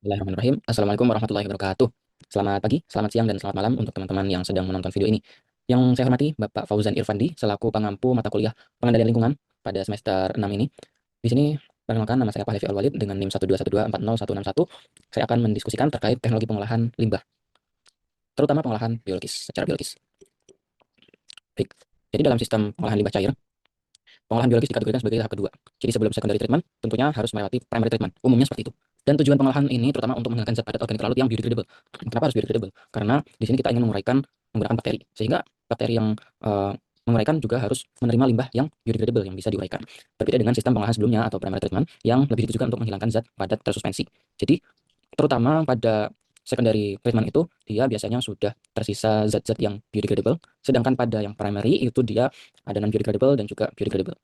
Bismillahirrahmanirrahim. Assalamualaikum warahmatullahi wabarakatuh. Selamat pagi, selamat siang, dan selamat malam untuk teman-teman yang sedang menonton video ini. Yang saya hormati Bapak Fauzan Irfandi selaku pengampu mata kuliah Pengendalian Lingkungan pada semester 6 ini. Di sini perkenalkan, nama saya Pahlevi Al-Walid dengan NIM 121240161. Saya akan mendiskusikan terkait teknologi pengolahan limbah, terutama pengolahan biologis, secara biologis. Baik. Jadi dalam sistem pengolahan limbah cair, pengolahan biologis dikategorikan sebagai tahap kedua. Jadi sebelum secondary treatment, tentunya harus melewati primary treatment. Umumnya seperti itu. Dan tujuan pengolahan ini terutama untuk menghilangkan zat padat organik larut yang biodegradable. Kenapa harus biodegradable? Karena di sini kita ingin menguraikan menggunakan bakteri. Sehingga bakteri yang menguraikan juga harus menerima limbah yang biodegradable yang bisa diuraikan. Berbeda dengan sistem pengolahan sebelumnya atau primary treatment yang lebih ditujukan untuk menghilangkan zat padat tersuspensi. Jadi terutama pada secondary treatment itu dia biasanya sudah tersisa zat-zat yang biodegradable, sedangkan pada yang primary itu dia ada non biodegradable dan juga biodegradable.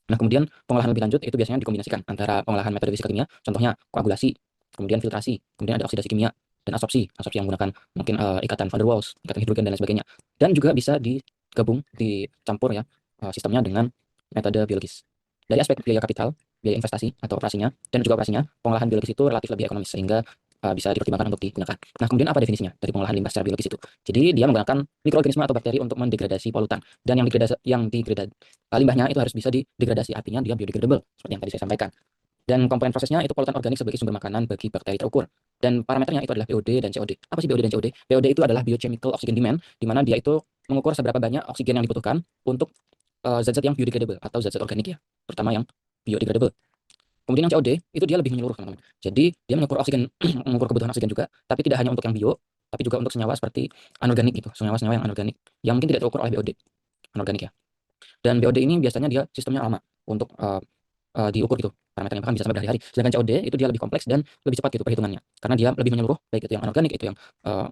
Nah, kemudian pengolahan lebih lanjut itu biasanya dikombinasikan antara pengolahan metode fisika kimia, contohnya koagulasi, kemudian filtrasi, kemudian ada oksidasi kimia, dan absorpsi. Absorpsi yang menggunakan mungkin ikatan van der Waals, ikatan hidrogen, dan lain sebagainya. Dan juga bisa digabung, dicampur ya sistemnya dengan metode biologis. Dari aspek biaya kapital, biaya investasi atau operasinya, dan juga operasinya, pengolahan biologis itu relatif lebih ekonomis, sehingga bisa dipertimbangkan untuk digunakan. Nah, kemudian apa definisinya dari pengolahan limbah secara biologis itu? Jadi dia menggunakan mikroorganisme atau bakteri untuk mendegradasi polutan, dan limbahnya itu harus bisa didegradasi, artinya dia biodegradable seperti yang tadi saya sampaikan. Dan komponen prosesnya itu polutan organik sebagai sumber makanan bagi bakteri terukur. Dan parameternya itu adalah BOD dan COD. Apa sih BOD dan COD? BOD itu adalah biochemical oxygen demand, di mana dia itu mengukur seberapa banyak oksigen yang dibutuhkan untuk zat-zat yang biodegradable atau zat-zat organik ya, terutama yang biodegradable. Kemudian yang COD itu dia lebih menyeluruh teman-teman. Jadi dia mengukur oksigen, mengukur kebutuhan oksigen juga, tapi tidak hanya untuk yang bio, tapi juga untuk senyawa seperti anorganik gitu, senyawa-senyawa yang anorganik yang mungkin tidak terukur oleh BOD, anorganik ya. Dan BOD ini biasanya dia sistemnya lama untuk diukur gitu. Parameternya bahkan bisa sampai berhari-hari. Sedangkan COD itu dia lebih kompleks dan lebih cepat gitu perhitungannya. Karena dia lebih menyeluruh, baik itu yang anorganik, itu yang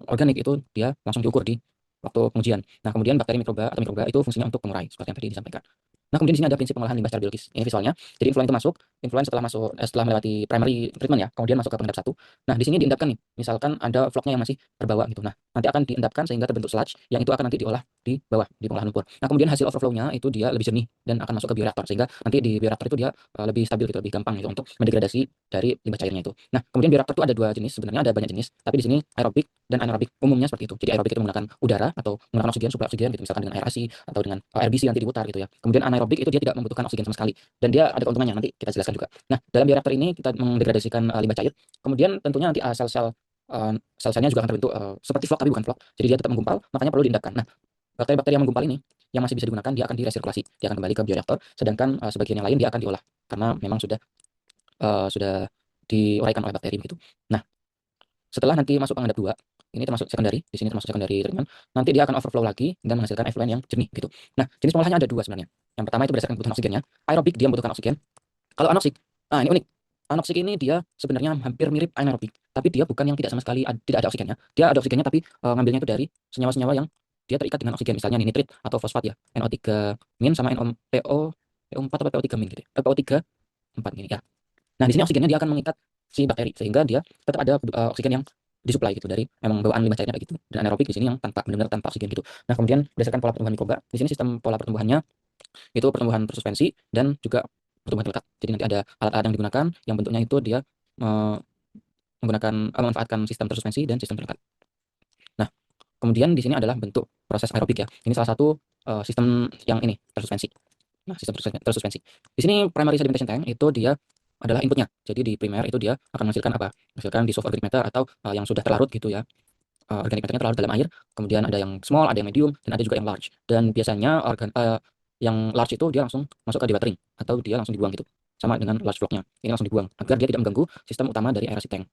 organik, itu dia langsung diukur di waktu pengujian. Nah, kemudian bakteri mikroba atau mikroba itu fungsinya untuk pengurai seperti yang tadi disampaikan. Nah, kemudian di sini ada prinsip pengolahan limbah secara biologis. Ini visualnya. Jadi influen itu masuk, influen setelah melewati primary treatment ya, kemudian masuk ke pengendap satu. Nah, di sini diendapkan nih. Misalkan ada vlognya yang masih terbawa gitu. Nah, nanti akan diendapkan sehingga terbentuk sludge yang itu akan nanti diolah di bawah di pengolahan lumpur. Nah, kemudian hasil overflow-nya itu dia lebih jernih dan akan masuk ke bioreaktor sehingga nanti di bioreaktor itu dia lebih stabil gitu, lebih gampang gitu untuk mendegradasi dari limbah cairnya itu. Nah, kemudian bioreaktor itu ada dua jenis, sebenarnya ada banyak jenis, tapi di sini aerobik dan anaerobik umumnya seperti itu. Jadi aerobik itu menggunakan udara atau menggunakan oksigen, suplai oksigen gitu, misalkan dengan aerasi atau dengan RBC nanti diputar gitu ya. Kemudian anaerobik itu dia tidak membutuhkan oksigen sama sekali dan dia ada keuntungannya, nanti kita jelaskan juga. Nah, dalam bioreaktor ini kita mendegradasikan limbah cair, kemudian tentunya nanti sel-selnya juga akan terbentuk seperti vlog tapi bukan vlog. Jadi dia tetap menggumpal, makanya perlu diendapkan. Nah, bakteri-bakteri yang menggumpal ini yang masih bisa digunakan dia akan diresirkulasi, dia akan kembali ke bioreaktor, sedangkan sebagian yang lain dia akan diolah karena memang sudah diuraikan oleh bakteri begitu. Nah, setelah nanti masuk pengendap 2, ini termasuk secondary, di sini termasuk secondary treatment, nanti dia akan overflow lagi dan menghasilkan effluent yang jernih gitu. Nah, jenis pengolahannya ada dua sebenarnya. Yang pertama itu berdasarkan kebutuhan oksigennya. Aerobik dia membutuhkan oksigen. Kalau anoksik, ini unik. Anoksik ini dia sebenarnya hampir mirip anaerobik, tapi dia bukan yang tidak sama sekali tidak ada oksigennya. Dia ada oksigennya tapi ngambilnya itu dari senyawa-senyawa yang dia terikat dengan oksigen, misalnya nih nitrit atau fosfat ya, NO3- sama PO4 atau PO3- gitu ya. PO3 4 gini ya. Nah, di sini oksigennya dia akan mengikat si bakteri sehingga dia tetap ada oksigen yang disuplai gitu dari memang bawaan limbah cairnya kayak gitu. Dan anaerobik di sini yang benar-benar tanpa oksigen gitu. Nah, kemudian berdasarkan pola pertumbuhan mikroba, di sini sistem pola pertumbuhannya itu pertumbuhan tersuspensi dan juga pertumbuhan terlekat. Jadi nanti ada alat-alat yang digunakan yang bentuknya itu dia memanfaatkan sistem tersuspensi dan sistem terlekat. Nah, kemudian di sini adalah bentuk proses aerobik ya. Ini salah satu sistem yang ini tersuspensi. Nah, sistem tersuspensi. Di sini primary sedimentation tank itu dia adalah inputnya. Jadi di primer itu dia akan menghasilkan apa? Menghasilkan dissolved organic matter atau yang sudah terlarut gitu ya. Organic matternya terlarut dalam air. Kemudian ada yang small, ada yang medium, dan ada juga yang large. Dan biasanya yang large itu dia langsung masuk ke dewatering atau dia langsung dibuang gitu. Sama dengan large block-nya. Ini langsung dibuang agar dia tidak mengganggu sistem utama dari aerasi tank.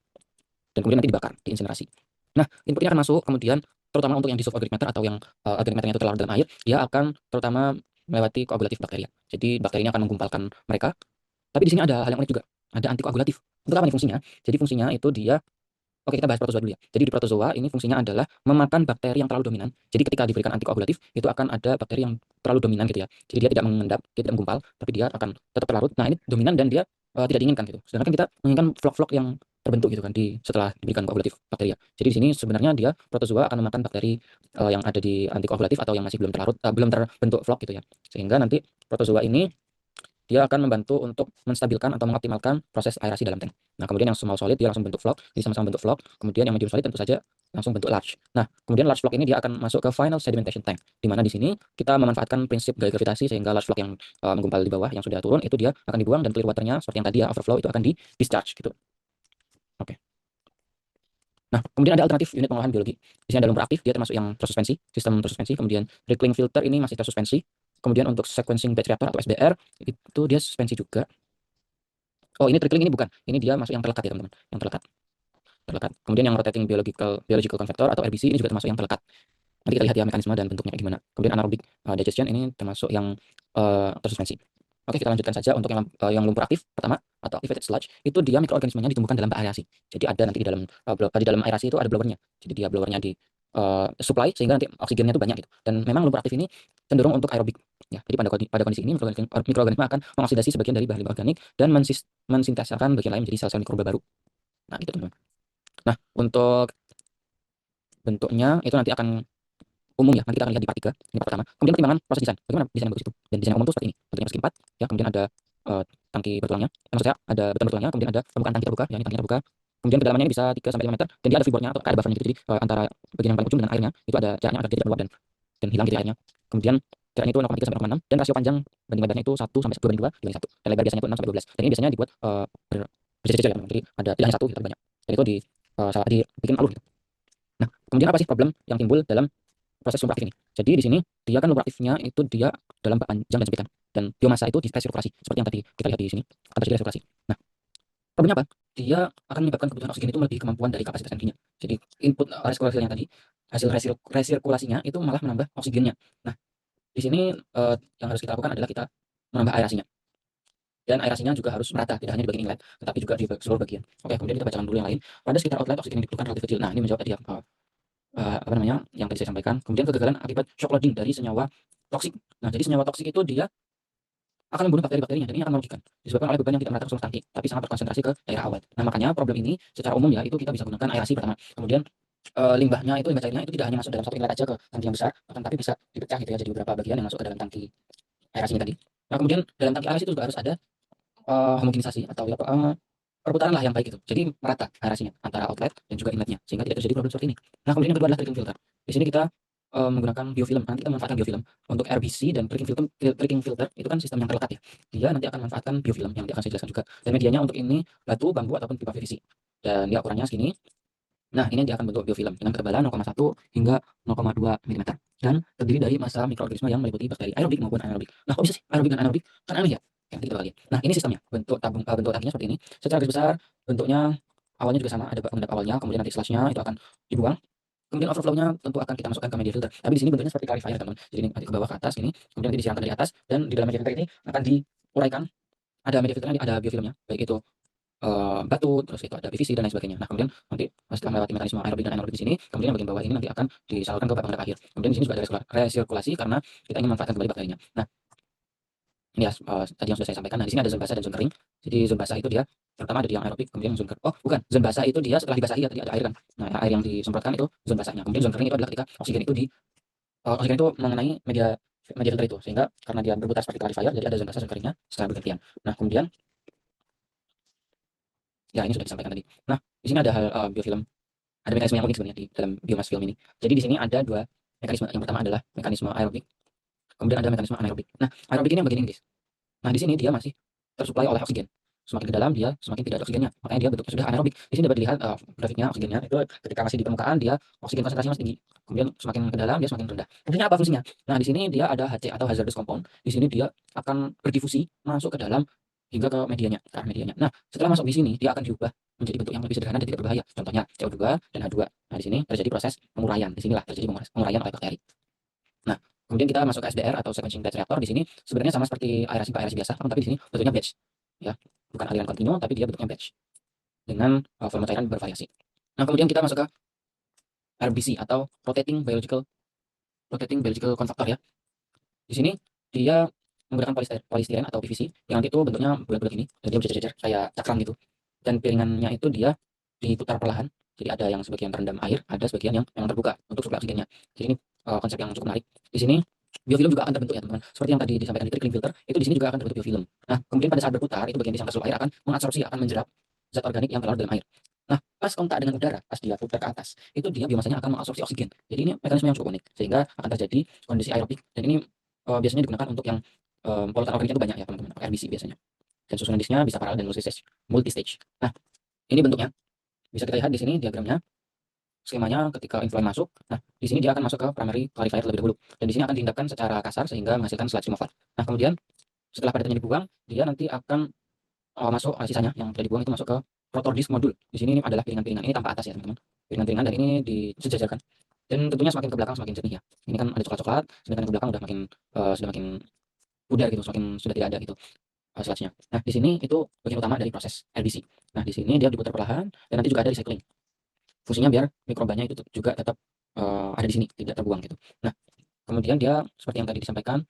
Dan kemudian nanti dibakar, diinsinerasi. Nah, inputnya akan masuk, kemudian terutama untuk yang dissolved organic matter atau yang organic matternya itu terlarut dalam air, dia akan terutama melewati koagulatif bakteria. Jadi bakteri ini akan menggumpalkan mereka. Tapi di sini ada hal yang unik juga, ada antikoagulatif. Untuk apa nih fungsinya? Jadi fungsinya itu dia, oke kita bahas protozoa dulu ya. Jadi di protozoa ini fungsinya adalah memakan bakteri yang terlalu dominan. Jadi ketika diberikan antikoagulatif, itu akan ada bakteri yang terlalu dominan gitu ya. Jadi dia tidak mengendap, dia tidak menggumpal, tapi dia akan tetap terlarut. Nah, ini dominan dan dia tidak diinginkan gitu. Sedangkan kita menginginkan vlog-vlog yang terbentuk gitu kan setelah diberikan koagulatif bakteri ya. Jadi di sini sebenarnya dia protozoa akan memakan bakteri yang ada di antikoagulatif atau yang masih belum terlarut, belum terbentuk vlog gitu ya. Sehingga nanti protozoa ini dia akan membantu untuk menstabilkan atau mengoptimalkan proses aerasi dalam tank. Nah, kemudian yang small solid dia langsung bentuk vlog, jadi sama-sama bentuk vlog. Kemudian yang medium solid tentu saja langsung bentuk large. Nah, kemudian large vlog ini dia akan masuk ke final sedimentation tank, di mana di sini kita memanfaatkan prinsip gaya gravitasi sehingga large vlog yang menggumpal di bawah yang sudah turun itu dia akan dibuang, dan clear waternya seperti yang tadi ya overflow itu akan di discharge gitu. Oke. Nah, kemudian ada alternatif unit pengolahan biologi. Di sini ada lumpur aktif, dia termasuk yang tersuspensi, sistem tersuspensi. Kemudian trickling filter ini masih tersuspensi. Kemudian untuk sequencing batch reactor atau SBR itu dia suspensi juga. Oh, ini trickling ini bukan. Ini dia masuk yang terlekat ya, teman-teman. Yang terlekat. Terlekat. Kemudian yang rotating biological convector atau RBC ini juga termasuk yang terlekat. Nanti kita lihat ya mekanisme dan bentuknya kayak gimana. Kemudian anaerobic digestion ini termasuk yang tersuspensi. Oke, kita lanjutkan saja untuk yang lumpur aktif pertama atau activated sludge itu dia mikroorganismenya ditumbuhkan dalam bak aerasi. Jadi ada nanti di dalam di dalam aerasi itu ada blowernya. Jadi dia blowernya di supply sehingga nanti oksigennya itu banyak gitu. Dan memang lumpur aktif ini cenderung untuk aerobik. Ya, jadi pada kondisi ini mikroorganisme akan mengoksidasi sebagian dari bahan limbah organik dan mensintesakan bagian lain menjadi sel-sel mikroba baru. Nah, gitu teman-teman. Nah, untuk bentuknya itu nanti akan umum ya, nanti kita akan lihat di part 3, ini part pertama. Kemudian pertimbangan proses desain, bagaimana desain yang bagus itu? Dan desain yang umum itu seperti ini, bentuknya persegi 4, ya, kemudian ada tangki bertulangnya, maksudnya ada beton bertulangnya, kemudian ada pembukaan tangki terbuka, ya ini tangki terbuka. Kemudian kedalamannya ini bisa 3-5 meter, dan dia ada freeboardnya atau ada buffernya gitu, jadi antara bagian yang paling ujung dengan airnya, itu ada jaraknya agar dia tidak meluap dan hilang gitu airnya. Kemudian jaraknya itu 0,3 sampai 0,6, dan rasio panjang banding lebarnya itu 1 sampai 2 banding 2 dibanding 1, dan lebar biasanya itu 6 sampai 12, dan ini biasanya dibuat berjejer-jejer ya teman-teman, jadi ada tidak hanya satu, tapi banyak, dan itu dibikin alur gitu. Nah, kemudian apa sih problem yang timbul dalam proses lumpur aktif ini? Jadi di sini dia kan lumpur aktifnya itu dia dalam bak panjang dan sempitan, dan biomasa itu di resirkulasi seperti yang tadi kita lihat di sini akan terjadi resirkulasi. Nah, problemnya apa? Dia akan menyebabkan kebutuhan oksigen itu melebihi kemampuan dari kapasitas tankinya. Jadi input resirkulasinya tadi, hasil resirkulasinya itu malah menambah oksigennya. Nah, di sini yang harus kita lakukan adalah kita menambah aerasinya. Dan aerasinya juga harus merata, tidak hanya di bagian inlet, tetapi juga di seluruh bagian. Oke, kemudian kita bacakan dulu yang lain. Pada sekitar outlet oksigen yang diperlukan relatif kecil. Nah, ini menjawab tadi apa namanya yang tadi saya sampaikan. Kemudian kegagalan akibat shock loading dari senyawa toksik. Nah, jadi senyawa toksik itu dia akan membunuh bakteri-bakterinya, dan ini akan merugikan disebabkan oleh beban yang tidak merata ke seluruh tangki, tapi sangat berkonsentrasi ke daerah awet. Nah, makanya problem ini secara umum ya itu kita bisa gunakan aerasi pertama. Kemudian limbah cairnya itu tidak hanya masuk dalam satu inlet aja ke tangki yang besar, akan tapi bisa dipecah gitu ya jadi beberapa bagian yang masuk ke dalam tangki aerasi ini tadi. Nah, kemudian dalam tangki aerasi itu juga harus ada homogenisasi atau perputaran lah yang baik itu. Jadi merata aerasinya antara outlet dan juga inletnya sehingga tidak terjadi problem seperti ini. Nah, kemudian yang kedua adalah tricking filter. Di sini kita menggunakan biofilm. Nanti kita memanfaatkan biofilm untuk RBC dan tricking filter itu kan sistem yang terlekat ya. Dia nanti akan memanfaatkan biofilm yang nanti akan saya jelaskan juga. Dan medianya untuk ini batu, bambu ataupun pipa PVC. Dan dia ukurannya segini. Nah, ini dia akan bentuk biofilm dengan ketebalan 0,1 hingga 0,2 mm dan terdiri dari massa mikroorganisme yang meliputi bakteri aerobik maupun anaerobik. Nah, kok bisa sih aerobik dan anaerobik? Kan aneh ya. Yang kita lihat. Nah, ini sistemnya. Bentuk tangkinya seperti ini. Secara garis besar bentuknya awalnya juga sama, ada pengendap awalnya, kemudian nanti sludge-nya itu akan dibuang. Kemudian overflow-nya tentu akan kita masukkan ke media filter. Tapi di sini bentuknya seperti clarifier, teman. Jadi ini nanti ke bawah ke atas ini, kemudian nanti disiramkan dari atas dan di dalam media filter ini akan diuraikan ada media filternya, ada biofilmnya, baik itu batu, terus itu ada PVC dan lain sebagainya. Nah, kemudian nanti setelah melewati mekanisme aerobik dan anaerobik di sini, kemudian yang bagian bawah ini nanti akan disalurkan ke bak pengendap akhir. Kemudian di sini juga ada resirkulasi karena kita ingin memanfaatkan kembali bakterinya. Nah, ini ya tadi yang sudah saya sampaikan. Nah, di sini ada zona basah dan zona kering. Jadi zona basah itu dia pertama ada di yang aerobik, kemudian zona kering. Oh, bukan. Zona basah itu dia setelah dibasahi ya tadi ada air kan. Nah, air yang disemprotkan itu zona basahnya. Kemudian zona kering itu adalah ketika oksigen itu mengenai media media filter itu, sehingga karena dia berputar seperti clarifier jadi ada zona basah zona keringnya secara bergantian. Nah, kemudian ya ini sudah disampaikan tadi. Nah, di sini ada hal biofilm. Ada mekanisme yang unik sebenarnya di dalam biomass film ini. Jadi di sini ada dua mekanisme. Yang pertama adalah mekanisme aerobik, kemudian ada mekanisme anaerobik. Nah, aerobik ini yang bagian ini, guys. Nah, di sini dia masih tersuplai oleh oksigen. Semakin ke dalam dia semakin tidak ada oksigennya. Makanya dia bentuknya sudah anaerobik. Di sini dapat dilihat grafiknya oksigennya itu ketika masih di permukaan dia oksigen konsentrasinya masih tinggi. Kemudian semakin ke dalam dia semakin rendah. Fungsinya apa fungsinya? Nah, di sini dia ada HC atau hazardous compound. Di sini dia akan berdifusi masuk ke dalam hingga ke medianya, ke arah medianya. Nah, setelah masuk di sini dia akan diubah menjadi bentuk yang lebih sederhana dan tidak berbahaya. Contohnya CO2 dan H2. Nah, di sini terjadi proses penguraian. Di sinilah terjadi penguraian oleh bakteri. Nah, kemudian kita masuk ke SBR atau sequencing batch reactor. Di sini sebenarnya sama seperti aerasi biasa, tapi di sini bentuknya batch. Ya, bukan aliran kontinu, tapi dia bentuknya batch dengan volume cairan bervariasi. Nah, kemudian kita masuk ke RBC atau rotating biological convector ya. Di sini dia menggunakan polistiren atau PVC yang nanti itu bentuknya bulat-bulat ini, dan dia berjejer-jejer kayak cakram gitu. Dan piringannya itu dia diputar perlahan. Jadi ada yang sebagian terendam air, ada sebagian yang memang terbuka untuk suplai oksigennya. Jadi ini konsep yang cukup menarik. Di sini Biofilm juga akan terbentuk ya teman-teman. Seperti yang tadi disampaikan di trickling filter, itu di sini juga akan terbentuk biofilm. Nah, kemudian pada saat berputar, itu bagian di samping air akan mengabsorpsi, akan menjerap zat organik yang terlarut dalam air. Nah, pas kontak dengan udara, pas dia putar ke atas, itu dia biomasanya akan mengabsorpsi oksigen. Jadi ini mekanisme yang cukup unik, sehingga akan terjadi kondisi aerobik. Dan ini biasanya digunakan untuk yang polutan organiknya itu banyak ya teman-teman, RBC biasanya. Dan susunan disknya bisa paralel dan multistage. Nah, ini bentuknya. Bisa kita lihat di sini diagramnya, skemanya ketika inflow masuk. Nah, di sini dia akan masuk ke primary clarifier terlebih dahulu. Dan di sini akan diindahkan secara kasar sehingga menghasilkan sludge removal. Nah, kemudian setelah padatannya dibuang, dia nanti akan masuk sisanya yang tidak dibuang itu masuk ke rotor disk modul. Di sini ini adalah piringan-piringan ini tanpa atas ya teman-teman. Piringan-piringan dan ini disejajarkan. Dan tentunya semakin ke belakang semakin jernih ya. Ini kan ada coklat-coklat, sedangkan ke belakang sudah makin pudar gitu, semakin sudah tidak ada gitu sludge-nya. Nah, di sini itu bagian utama dari proses RBC. Nah, di sini dia diputar perlahan dan nanti juga ada recycling. Fungsinya biar mikrobanya itu juga tetap ada di sini, tidak terbuang gitu. Nah, kemudian dia seperti yang tadi disampaikan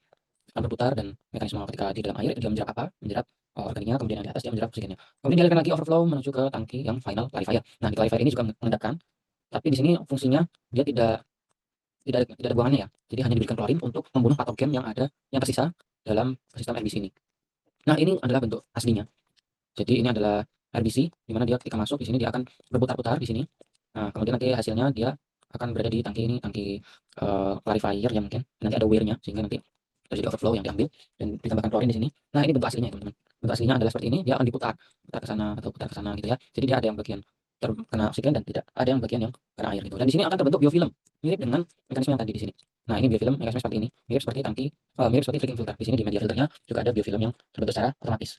akan berputar dan mekanisme ketika di dalam air dia menjerap apa? Menjerap organiknya, kemudian yang di atas dia menjerap oksigennya. Kemudian dialirkan lagi overflow menuju ke tangki yang final clarifier. Nah, di clarifier ini juga mengendapkan, tapi di sini fungsinya dia tidak ada buangannya ya. Jadi hanya diberikan klorin untuk membunuh patogen yang ada yang tersisa dalam sistem RBC ini. Nah, ini adalah bentuk aslinya. Jadi ini adalah RBC di mana dia ketika masuk di sini dia akan berputar-putar di sini. Nah, kemudian nanti hasilnya dia akan berada di tangki ini, tangki clarifier ya mungkin. Nanti ada wear-nya sehingga nanti terjadi overflow yang diambil dan ditambahkan klorin di sini. Nah, ini bentuk aslinya ya, teman-teman. Bentuk aslinya adalah seperti ini, dia akan diputar, putar ke sana atau putar ke sana gitu ya. Jadi dia ada yang bagian terkena oksigen dan tidak ada yang bagian yang kena air gitu. Dan di sini akan terbentuk biofilm mirip dengan mekanisme yang tadi di sini. Nah, ini biofilm mekanisme seperti ini, mirip seperti tangki, mirip seperti drinking filter. Di sini di media filternya juga ada biofilm yang terbentuk secara otomatis.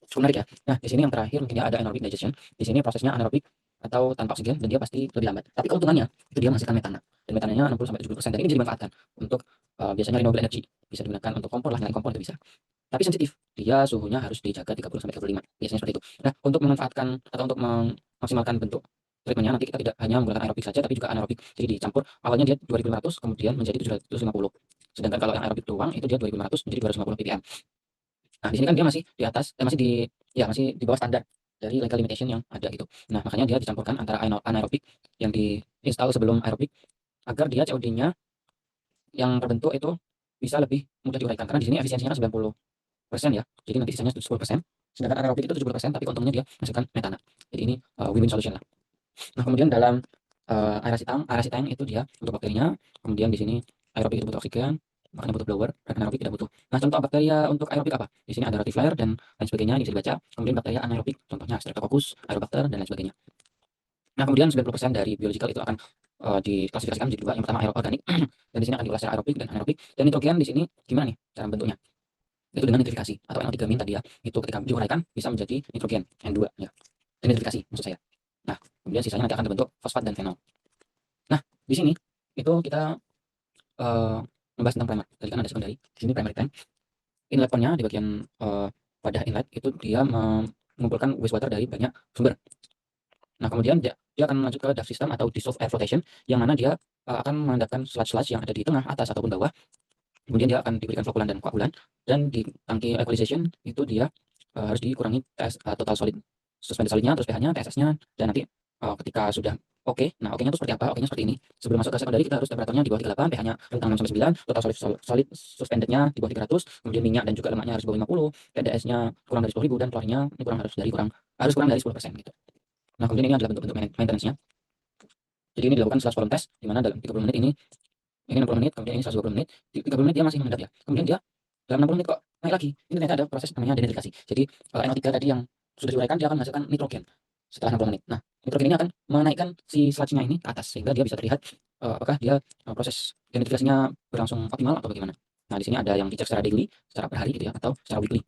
Cukup menarik ya. Nah, di sini yang terakhir mungkin dia ada anaerobic digestion. Di sini prosesnya anaerobik atau tanpa oksigen dan dia pasti lebih lambat. Tapi keuntungannya itu dia menghasilkan metana. Dan metananya 60-70% dan ini bisa dimanfaatkan untuk biasanya renewable energy. Bisa digunakan untuk kompor lah, nyalain kompor itu bisa. Tapi sensitif. Dia suhunya harus dijaga 30-35. Biasanya seperti itu. Nah, untuk memanfaatkan atau untuk memaksimalkan bentuk treatmentnya nanti kita tidak hanya menggunakan aerobik saja tapi juga anaerobik. Jadi dicampur. Awalnya dia 2500 kemudian menjadi 750. Sedangkan kalau yang aerobik doang itu dia 2500 menjadi 250 ppm. Nah, di sini kan dia masih di atas, masih di bawah standar dari legal limitation yang ada gitu. Nah, makanya dia dicampurkan antara anaerobik yang diinstal sebelum aerobik agar dia COD-nya yang terbentuk itu bisa lebih mudah diuraikan. Karena di sini efisiensinya kan 90% ya. Jadi nanti sisanya 10%. Sedangkan anaerobik itu 70%, tapi keuntungannya dia menghasilkan metana. Jadi ini win-win solution lah. Nah, kemudian dalam aerasi tank itu dia untuk bakterinya. Kemudian di sini aerobik itu butuh oksigen, makanya butuh blower, dan anaerobik tidak butuh. Nah, contoh bakteria untuk aerobik apa? Di sini ada rotiflyer dan lain sebagainya, ini bisa dibaca. Kemudian bakteria anaerobik, contohnya Streptococcus, Aerobacter, dan lain sebagainya. Nah, kemudian 90% dari biological itu akan diklasifikasikan menjadi dua. Yang pertama aeroorganik, dan di sini akan diolah secara aerobik dan anaerobik. Dan nitrogen di sini gimana nih cara bentuknya? Itu dengan nitrifikasi atau NO3- tadi ya. Itu ketika diuraikan bisa menjadi nitrogen N2 ya. Dan nitrifikasi maksud saya. Nah, kemudian sisanya nanti akan terbentuk fosfat dan fenol. Nah, di sini itu kita membahas tentang primer. Tadi kan ada secondary, di sini primary tank. Inlet pond-nya di bagian wadah inlet itu dia mengumpulkan wastewater dari banyak sumber. Nah, kemudian dia akan lanjut ke duct system atau dissolved air flotation, yang mana dia akan mengandalkan sludge-sludge yang ada di tengah, atas ataupun bawah. Kemudian dia akan diberikan flokulan dan koagulan, dan di tangki equalization itu dia harus dikurangi total solid suspended solidnya, terus pH-nya, TSS-nya, dan nanti ketika sudah oke. Nah, oke-nya itu seperti apa? Oke-nya seperti ini. Sebelum masuk ke secondary kita harus temperaturnya di bawah 38, pH-nya rentang 6-9, total solid suspended-nya di bawah 300, kemudian minyak dan juga lemaknya harus di bawah 50, TDS-nya kurang dari 10.000 dan klornya ini harus kurang dari 10% gitu. Nah, kemudian ini adalah bentuk-bentuk maintenance-nya. Jadi ini dilakukan slash volume test di mana dalam 30 menit ini 60 menit, kemudian ini 120 menit. Di 30 menit dia masih mengendap ya. Kemudian dia dalam 60 menit kok naik lagi. Ini ternyata ada proses namanya denitrifikasi. Jadi NO3 tadi yang sudah diuraikan dia akan menghasilkan nitrogen setelah 60 menit. Nah, nitrogen ini akan menaikkan si sludge-nya ini ke atas sehingga dia bisa terlihat apakah dia proses denitrifikasinya berlangsung optimal atau bagaimana. Nah, di sini ada yang dicek secara daily, secara per hari gitu ya, atau secara weekly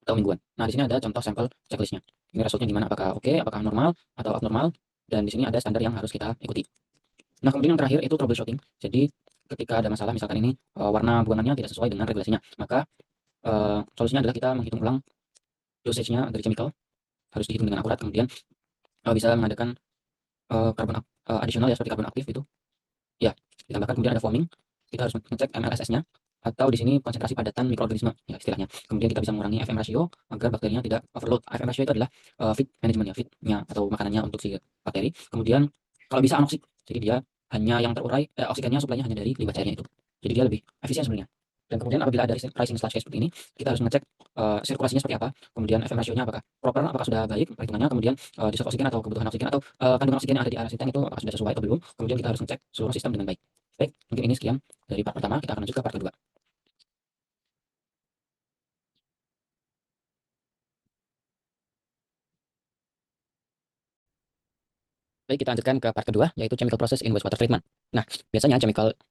atau mingguan. Nah, di sini ada contoh sampel checklistnya. Ini resultnya gimana? Apakah oke, apakah normal atau abnormal? Dan di sini ada standar yang harus kita ikuti. Nah, kemudian yang terakhir itu troubleshooting. Jadi ketika ada masalah misalkan ini warna buangannya tidak sesuai dengan regulasinya, maka solusinya adalah kita menghitung ulang dosage-nya dari chemical, harus dihitung dengan akurat. Kemudian bisa mengadakan karbon additional ya, seperti karbon aktif itu ya ditambahkan. Kemudian ada foaming, kita harus ngecek MLSS-nya atau di sini konsentrasi padatan mikroorganisme ya istilahnya. Kemudian kita bisa mengurangi FM ratio agar bakterinya tidak overload. FM ratio itu adalah feed management ya, feednya atau makanannya untuk si bakteri. Kemudian kalau bisa anoksik, jadi dia hanya yang terurai oksigennya suplainya hanya dari limbah cairnya itu. Jadi dia lebih efisien sebenarnya. Dan kemudian apabila ada rising sludge kayak seperti ini, kita harus mengecek sirkulasinya seperti apa, kemudian FM rasionya apakah proper, apakah sudah baik perhitungannya, kemudian dissolve oksigen atau kebutuhan oksigen atau kandungan oksigen yang ada di area sinten itu apakah sudah sesuai atau belum. Kemudian kita harus ngecek seluruh sistem dengan baik. Baik, mungkin ini sekian dari part pertama, kita akan lanjut ke part kedua. Baik, kita lanjutkan ke part kedua, yaitu chemical process in wastewater treatment. Nah, biasanya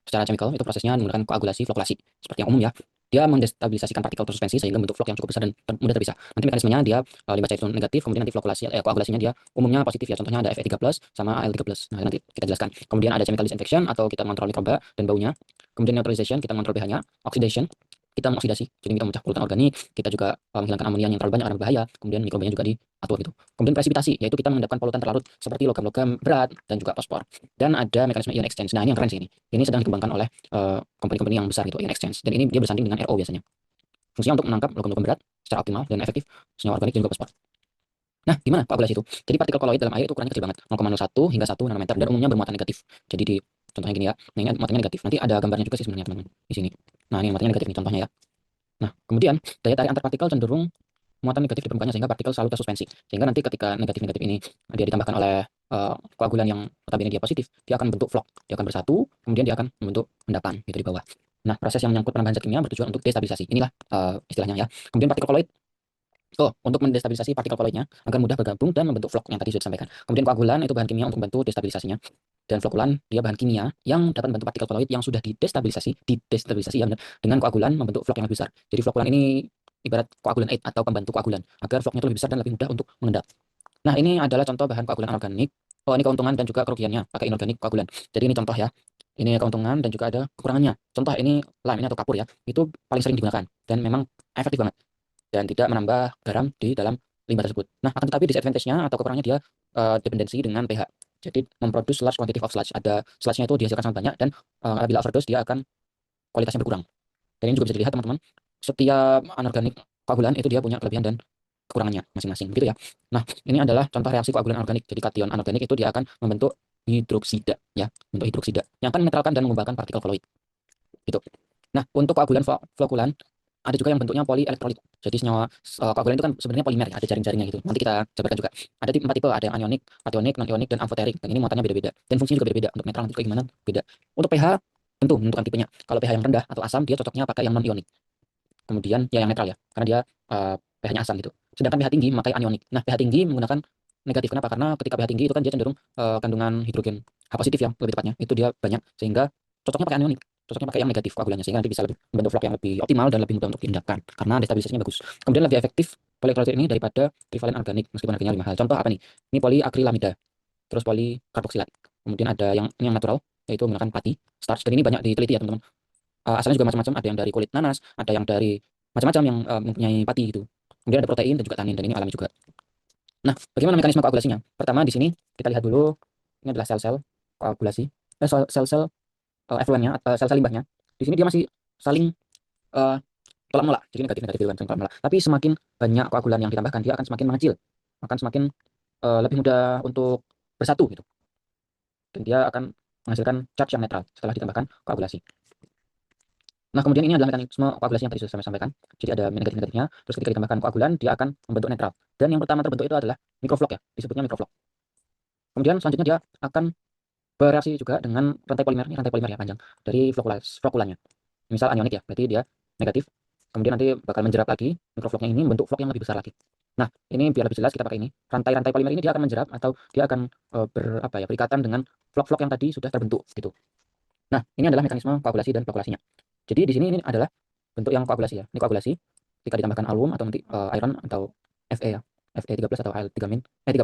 secara chemical itu prosesnya menggunakan koagulasi, flockulasi. Seperti yang umum ya, dia mendestabilisasikan partikel tersuspensi sehingga membentuk flok yang cukup besar dan mudah terpisah. Nanti mekanismenya dia limbah cair itu negatif, kemudian nanti koagulasinya dia umumnya positif ya. Contohnya ada Fe3+, sama Al3+. Nah, nanti kita jelaskan. Kemudian ada chemical disinfection atau kita mengontrol mikroba dan baunya. Kemudian neutralization, kita mengontrol pH-nya. Oxidation, kita mengoksidasi, jadi kita memecah polutan organik, kita juga menghilangkan amonia yang terlalu banyak karena berbahaya, kemudian mikrobanya juga diatur gitu. Kemudian presipitasi, yaitu kita mengendapkan polutan terlarut seperti logam-logam berat dan juga fosfor. Dan ada mekanisme ion exchange. Nah, ini yang keren sih ini. Ini sedang dikembangkan oleh company-company yang besar gitu, ion exchange. Dan ini dia bersanding dengan RO biasanya. Fungsinya untuk menangkap logam-logam berat secara optimal dan efektif, senyawa organik dan juga fosfor. Nah, gimana koagulasi itu? Jadi partikel koloid dalam air itu ukurannya kecil banget, 0,01 hingga 1 nanometer dan umumnya bermuatan negatif. Jadi di contohnya gini ya. Nah, ini muatannya negatif. Nanti ada gambarnya juga sih sebenarnya, teman-teman, di sini. Nah, ini muatannya negatif nih contohnya ya. Nah, kemudian daya tarik antar partikel cenderung muatan negatif di permukaannya sehingga partikel selalu tersuspensi. Sehingga nanti ketika negatif-negatif ini dia ditambahkan oleh koagulan yang notabene dia positif, dia akan membentuk flok, dia akan bersatu, kemudian dia akan membentuk endapan gitu di bawah. Nah, proses yang menyangkut penambahan zat kimia bertujuan untuk destabilisasi. Inilah istilahnya ya. Kemudian partikel koloid. Untuk mendestabilisasi partikel koloidnya agar mudah bergabung dan membentuk flok yang tadi sudah disampaikan. Kemudian koagulan itu bahan kimia untuk membantu destabilisasinya. Dan flokulan dia bahan kimia yang dapat membantu partikel koloid yang sudah didestabilisasi ya benar, dengan koagulan membentuk flok yang lebih besar. Jadi flokulan ini ibarat koagulan aid atau pembantu koagulan agar floknya itu lebih besar dan lebih mudah untuk mengendap. Nah, ini adalah contoh bahan koagulan anorganik. Oh, ini keuntungan dan juga kerugiannya pakai inorganik koagulan. Jadi ini contoh ya. Ini keuntungan dan juga ada kekurangannya. Contoh ini lime ini atau kapur ya. Itu paling sering digunakan dan memang efektif banget dan tidak menambah garam di dalam limbah tersebut. Nah, akan tetapi disadvantage-nya atau kekurangannya dia dependensi dengan pH. Jadi memproduce large quantity of sludge. Ada sludge-nya itu dihasilkan sangat banyak dan apabila overdose dia akan kualitasnya berkurang. Dan ini juga bisa dilihat teman-teman. Setiap anorganik koagulan itu dia punya kelebihan dan kekurangannya masing-masing begitu ya. Nah, ini adalah contoh reaksi koagulan organik. Jadi kation anorganik itu dia akan membentuk hidroksida ya, bentuk hidroksida yang akan menetralkan dan mengubahkan partikel koloid. Gitu. Nah, untuk koagulan flokulan ada juga yang bentuknya polielektrolit. Jadi senyawa koagulan itu kan sebenarnya polimer ya, ada jaring-jaringnya gitu. Nanti kita jabarkan juga. Ada empat tipe, ada yang anionik, kationik, non-ionik, dan amfoterik. Dan ini muatannya beda-beda. Dan fungsinya juga beda-beda. Untuk netral nanti kayak gimana beda. Untuk pH tentu menentukan tipenya. Kalau pH yang rendah atau asam dia cocoknya pakai yang non-ionik. Kemudian ya yang netral ya, karena dia pH-nya asam gitu. Sedangkan pH tinggi memakai anionik. Nah, pH tinggi menggunakan negatif. Kenapa? Karena ketika pH tinggi itu kan dia cenderung kandungan hidrogen H positif ya, lebih tepatnya. Itu dia banyak sehingga cocoknya pakai anionik. Cocoknya pakai yang negatif koagulannya sehingga nanti bisa lebih membentuk flok yang lebih optimal dan lebih mudah untuk diendapkan karena destabilisasinya bagus. Kemudian lebih efektif poliklorид ini daripada trivalen organik meskipun harganya lebih mahal. Contoh apa nih? Ini poliakrilamida, terus polikarboksilat. Kemudian ada yang ini yang natural yaitu menggunakan pati starch dan ini banyak diteliti ya teman-teman. Asalnya juga macam-macam, ada yang dari kulit nanas, ada yang dari macam-macam yang mempunyai pati gitu. Kemudian ada protein dan juga tanin dan ini alami juga. Nah, bagaimana mekanisme koagulasinya? Pertama di sini kita lihat dulu ini adalah sel-sel koagulasi, sel-sel efluennya, sel-sel limbahnya. Di sini dia masih saling uh, tolak menolak, jadi negatif-negatif duluan, saling tolak menolak. Tapi semakin banyak koagulan yang ditambahkan, dia akan semakin mengecil, akan semakin lebih mudah untuk bersatu gitu. Dan dia akan menghasilkan charge yang netral setelah ditambahkan koagulasi. Nah, kemudian ini adalah mekanisme koagulasi yang tadi sudah saya sampaikan. Jadi ada negatif-negatifnya, terus ketika ditambahkan koagulan, dia akan membentuk netral. Dan yang pertama terbentuk itu adalah mikroflok ya, disebutnya mikroflok. Kemudian selanjutnya dia akan bereaksi juga dengan rantai polimer, ini rantai polimer ya panjang, dari flokulannya. Misal anionik ya, berarti dia negatif. Kemudian nanti bakal menjerap lagi, mikrofloknya ini membentuk flok yang lebih besar lagi. Nah, ini biar lebih jelas kita pakai ini. Rantai-rantai polimer ini dia akan menjerap atau dia akan berikatan dengan flok-flok yang tadi sudah terbentuk gitu. Nah, ini adalah mekanisme koagulasi dan flokulasinya. Jadi di sini ini adalah bentuk yang koagulasi ya. Ini koagulasi ketika ditambahkan alum atau nanti iron atau Fe ya. Fe3+ atau Al3-, 3+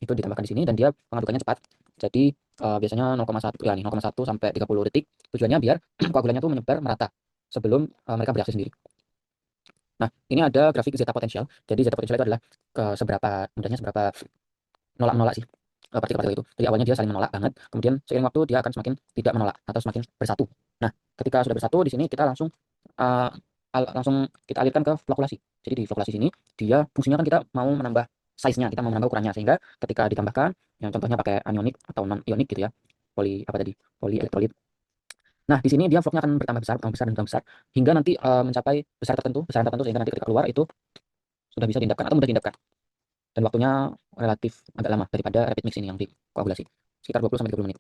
itu ditambahkan di sini dan dia pengadukannya cepat. Jadi biasanya 0,1 ya nih 0,1 sampai 30 detik. Tujuannya biar koagulannya itu menyebar merata sebelum mereka bereaksi sendiri. Nah, ini ada grafik zeta potensial. Jadi zeta potensial itu adalah seberapa mudahnya seberapa menolak sih partikel-partikel itu. Jadi awalnya dia saling menolak banget, kemudian seiring waktu dia akan semakin tidak menolak atau semakin bersatu. Nah, ketika sudah bersatu di sini kita langsung kita alirkan ke flokulasi. Jadi di flokulasi sini dia fungsinya kan kita mau menambah size-nya, kita mau menambah ukurannya sehingga ketika ditambahkan yang contohnya pakai anionik atau non ionik gitu ya. Poli apa tadi? Polielektrolit. Nah, di sini dia vlognya akan bertambah besar, bertambah besar, dan bertambah besar hingga nanti mencapai besaran tertentu sehingga nanti ketika keluar itu sudah bisa diendapkan atau mudah diendapkan. Dan waktunya relatif agak lama daripada rapid mix ini yang dikoagulasi, sekitar 20 sampai 30 menit.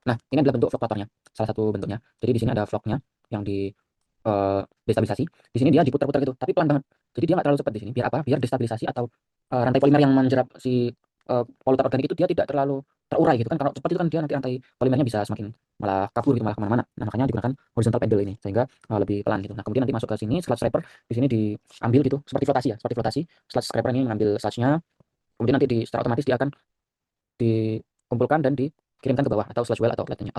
Nah, ini adalah bentuk vlog platornya, salah satu bentuknya. Jadi di sini ada vlognya yang di destabilisasi. Di sini dia diputar-putar gitu, tapi pelan banget. Jadi dia nggak terlalu cepat di sini. Biar apa? Biar destabilisasi atau rantai polimer yang menjerap si polutan organik itu dia tidak terlalu terurai gitu kan. Kalau cepat itu kan dia nanti rantai polimernya bisa semakin malah kabur gitu, malah kemana-mana. Nah, makanya digunakan horizontal pedal ini sehingga lebih pelan gitu. Nah, kemudian nanti masuk ke sini sludge scraper. Di sini diambil gitu seperti flotasi ya, seperti flotasi. Sludge scraper ini mengambil sludge-nya, kemudian nanti secara otomatis dia akan dikumpulkan dan dikirimkan ke bawah atau sludge well atau outletnya.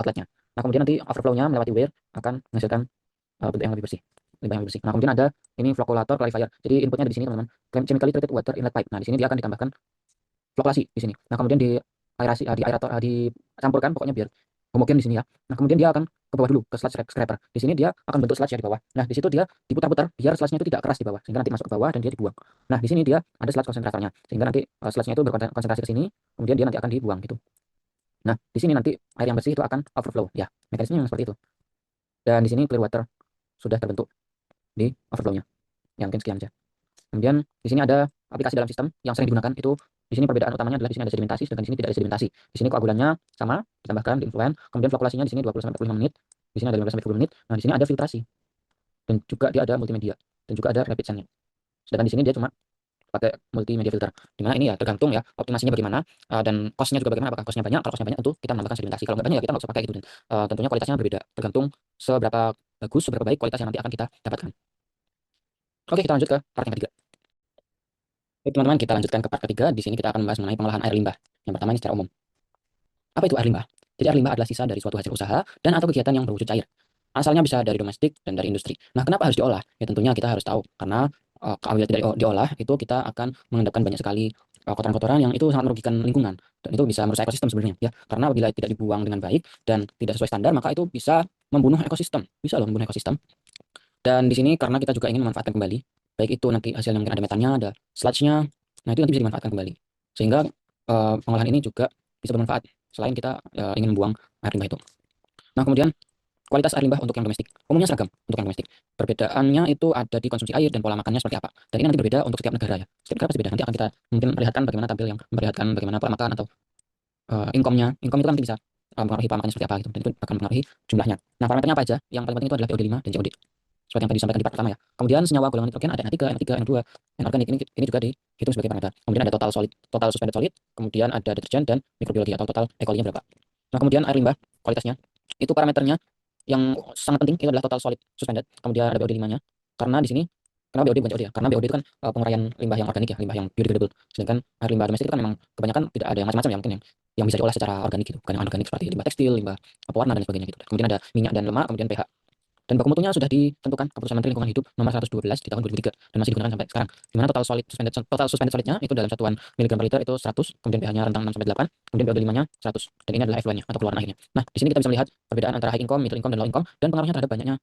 Nah, kemudian nanti overflow-nya melewati weir akan menghasilkan bentuk yang lebih bersih, limbah yang lebih bersih. Nah, kemudian ada ini floculator clarifier. Jadi inputnya di sini teman-teman, chemically treated water inlet pipe. Nah, di sini dia akan ditambahkan flokulasi di sini. Nah, kemudian di aerasi, di aerator, dicampurkan pokoknya biar homogen di sini ya. Nah, kemudian dia akan ke bawah dulu ke sludge scraper. Di sini dia akan bentuk sludge ya di bawah. Nah, di situ dia diputar-putar biar sludge-nya itu tidak keras di bawah sehingga nanti masuk ke bawah dan dia dibuang. Nah, di sini dia ada sludge konsentratornya sehingga nanti sludge-nya itu berkonsentrasi ke sini, kemudian dia nanti akan dibuang gitu. Nah, di sini nanti air yang bersih itu akan overflow ya. Mekanismenya seperti itu. Dan di sini clear water sudah terbentuk di overflow-nya. Ya, mungkin sekian aja. Kemudian di sini ada aplikasi dalam sistem yang sering digunakan itu. Di sini perbedaan utamanya adalah di sini ada sedimentasi, sedangkan di sini tidak ada sedimentasi. Di sini koagulannya sama, ditambahkan di influen. Kemudian flokulasinya di sini 20 sampai 45 menit. Di sini ada 15 sampai 20 menit. Nah, di sini ada filtrasi dan juga dia ada multimedia dan juga ada rapid send-nya. Sedangkan di sini dia cuma pakai multimedia filter. Dimana ini ya tergantung ya optimasinya bagaimana dan cost-nya juga bagaimana. Apakah cost-nya banyak? Kalau cost-nya banyak tentu kita menambahkan sedimentasi. Kalau nggak banyak ya kita nggak usah pakai gitu. Dan tentunya kualitasnya berbeda tergantung seberapa bagus, seberapa baik kualitas yang nanti akan kita dapatkan. Oke, kita lanjut ke part yang ketiga. Oke, teman-teman, kita lanjutkan ke part ketiga. Di sini kita akan membahas mengenai pengolahan air limbah. Yang pertama ini secara umum. Apa itu air limbah? Jadi air limbah adalah sisa dari suatu hasil usaha dan atau kegiatan yang berwujud cair. Asalnya bisa dari domestik dan dari industri. Nah, kenapa harus diolah? Ya tentunya kita harus tahu karena apabila tidak diolah itu kita akan mengendapkan banyak sekali kotoran-kotoran yang itu sangat merugikan lingkungan dan itu bisa merusak ekosistem sebenarnya ya. Karena apabila tidak dibuang dengan baik dan tidak sesuai standar maka itu bisa membunuh ekosistem. Bisa loh membunuh ekosistem. Dan di sini karena kita juga ingin memanfaatkan kembali, baik itu nanti hasilnya mungkin ada metannya, ada sludge-nya, nah itu nanti bisa dimanfaatkan kembali. Sehingga pengolahan ini juga bisa bermanfaat selain kita ingin membuang air limbah itu. Nah, kemudian kualitas air limbah untuk yang domestik umumnya seragam untuk yang domestik. Perbedaannya itu ada di konsumsi air dan pola makannya seperti apa. Dan ini nanti berbeda untuk setiap negara ya. Setiap negara pasti beda. Nanti akan kita mungkin perlihatkan bagaimana tampil yang memperlihatkan bagaimana pola makan atau income-nya. Income itu kan nanti bisa mempengaruhi pola makannya seperti apa gitu. Dan itu akan mempengaruhi jumlahnya. Nah, parameternya apa aja? Yang paling penting itu adalah POD5 dan COD. Seperti yang tadi disampaikan di part pertama ya. Kemudian senyawa golongan nitrogen ada NH3, NH3, NO2, inorganik ini juga dihitung sebagai parameter. Kemudian ada total solid, total suspended solid, kemudian ada deterjen dan mikrobiologi atau total E. coli-nya berapa. Nah, kemudian air limbah kualitasnya itu parameternya yang sangat penting itu adalah total solid suspended, kemudian ada BOD5-nya. Karena di sini kenapa BOD bukan COD ya? Karena BOD itu kan penguraian limbah yang organik ya, limbah yang biodegradable. Sedangkan air limbah domestik itu kan memang kebanyakan tidak ada yang macam-macam ya, mungkin yang bisa diolah secara organik gitu. Bukan yang anorganik seperti limbah tekstil, limbah pewarna dan sebagainya gitu. Kemudian ada minyak dan lemak, kemudian pH. Dan baku mutunya sudah ditentukan Keputusan Menteri Lingkungan Hidup nomor 112 di tahun 2003 dan masih digunakan sampai sekarang. Di mana total suspended solidnya itu dalam satuan miligram per liter itu 100, kemudian pH-nya rentang 6 sampai 8, kemudian BOD5-nya 100. Dan ini adalah effluentnya atau keluaran akhirnya. Nah, di sini kita bisa melihat perbedaan antara high income, middle income dan low income dan pengaruhnya terhadap banyaknya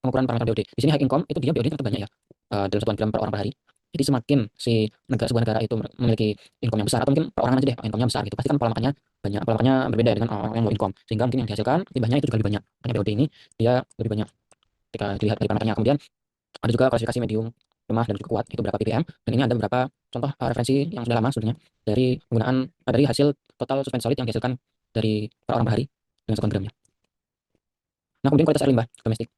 pengukuran parameter BOD. Di sini high income itu dia BOD-nya terbanyak ya. Dalam satuan gram per orang per hari. Jadi semakin si sebuah negara itu memiliki income yang besar atau mungkin perorangan aja deh income-nya besar gitu, pasti kan pola makannya banyak, pola makannya berbeda dengan orang yang low income sehingga mungkin yang dihasilkan limbahnya itu juga lebih banyak. Makanya BOD ini dia lebih banyak ketika dilihat dari parameternya. Kemudian ada juga klasifikasi medium, lemah dan juga kuat itu berapa ppm dan ini ada beberapa contoh referensi yang sudah lama sebenarnya dari penggunaan dari hasil total suspended solid yang dihasilkan dari per orang per hari dengan satuan gramnya. Nah, kemudian kualitas air limbah domestik.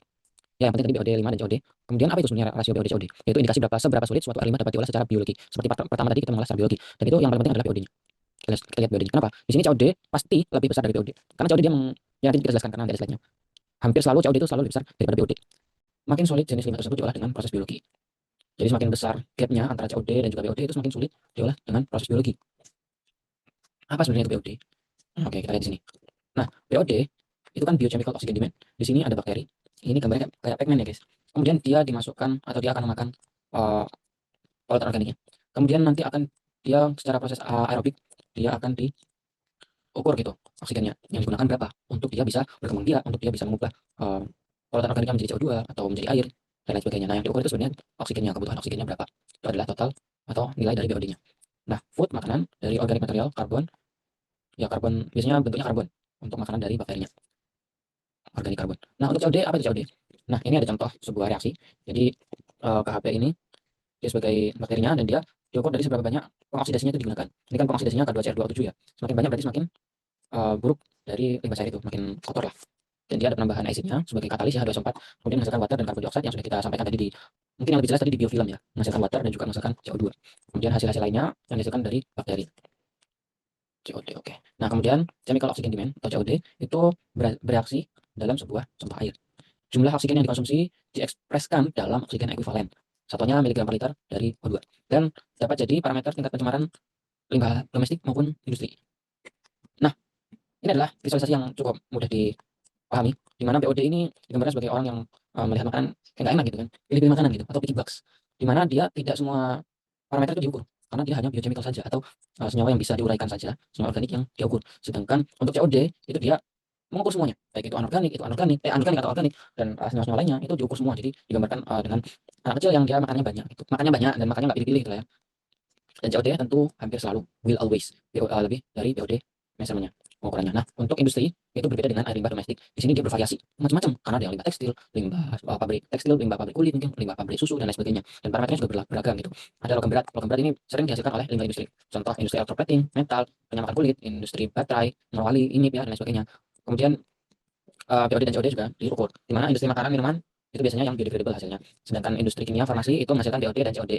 Ya, yang penting tadi BOD5 dan COD. Kemudian apa itu sebenarnya rasio BOD COD? Yaitu indikasi seberapa sulit suatu air limbah dapat diolah secara biologi. Seperti pertama tadi kita mengolah secara biologi. Dan itu yang paling penting adalah BOD-nya. Kita lihat BOD-nya. Kenapa? Di sini COD pasti lebih besar dari BOD. Karena COD dia yang nanti kita jelaskan karena ada slide-nya. Hampir selalu COD itu selalu lebih besar daripada BOD. Makin sulit jenis limbah tersebut diolah dengan proses biologi. Jadi semakin besar gap-nya antara COD dan juga BOD itu semakin sulit diolah dengan proses biologi. Apa sebenarnya itu BOD? Oke, kita lihat di sini. Nah, BOD itu kan biochemical oxygen demand. Di sini ada bakteri. Ini gambarnya kayak Pac-Man ya, guys. Kemudian dia dimasukkan atau dia akan memakan polutan organiknya. Kemudian nanti akan dia secara proses aerobik dia akan diukur gitu oksigennya yang digunakan berapa untuk dia bisa berkembang biak, untuk dia bisa mengubah polutan organiknya menjadi CO2 atau menjadi air dan lain sebagainya. Nah, yang diukur itu sebenarnya oksigennya, kebutuhan oksigennya berapa. Itu adalah total atau nilai dari BOD-nya. Nah, food makanan dari organik material karbon, ya karbon biasanya bentuknya karbon untuk makanan dari bakterinya. organik karbon. Nah, untuk COD, apa itu COD? Nah, ini ada contoh sebuah reaksi. Jadi KHP ini dia sebagai bakterinya dan dia diukur dari seberapa banyak pengoksidasinya itu digunakan. Ini kan pengoksidasinya K2CR27 ya. Semakin banyak berarti semakin buruk dari limbah cair itu, makin kotor lah. Dan dia ada penambahan acidnya sebagai katalis ya, H2SO4, kemudian menghasilkan water dan karbon dioksida yang sudah kita sampaikan tadi di, mungkin yang lebih jelas tadi di biofilm ya, menghasilkan water dan juga menghasilkan CO2. Kemudian hasil-hasil lainnya yang dihasilkan dari bakteri. COD, oke. Nah, kemudian chemical oxygen demand atau COD itu bereaksi dalam sebuah contoh air. Jumlah oksigen yang dikonsumsi diekspreskan dalam oksigen ekuivalen. Satuannya miligram per liter dari O2. Dan dapat jadi parameter tingkat pencemaran limbah domestik maupun industri. Nah, ini adalah visualisasi yang cukup mudah dipahami, di mana BOD ini digambarkan sebagai orang yang melihat makanan kayak nggak enak gitu kan, pilih-pilih makanan gitu, atau picky bugs, di mana dia tidak semua parameter itu diukur, karena dia hanya biochemical saja atau senyawa yang bisa diuraikan saja, senyawa organik yang diukur. Sedangkan untuk COD itu dia mengukur semuanya, baik itu anorganik, anorganik atau organik, dan senyawa-senyawa lainnya itu diukur semua. Jadi digambarkan dengan anak kecil yang dia makannya banyak, itu makannya banyak dan makannya nggak pilih-pilih gitu lah ya. Dan COD tentu hampir selalu will always lebih dari BOD measurement-nya, pengukurannya. Nah, untuk industri itu berbeda dengan air limbah domestik. Di sini dia bervariasi macam-macam, karena ada yang limbah tekstil, limbah pabrik tekstil, limbah pabrik kulit, mungkin limbah pabrik susu dan lain sebagainya. Dan parameternya juga beragam gitu. Ada logam berat. Logam berat ini sering dihasilkan oleh limbah industri. Contoh industri elektroplating, metal, penyamakan kulit, industri baterai, morowali, ini ya dan lain sebagainya. Kemudian BOD dan COD juga diukur, di mana industri makanan minuman itu biasanya yang biodegradable hasilnya. Sedangkan industri kimia farmasi itu menghasilkan BOD dan COD.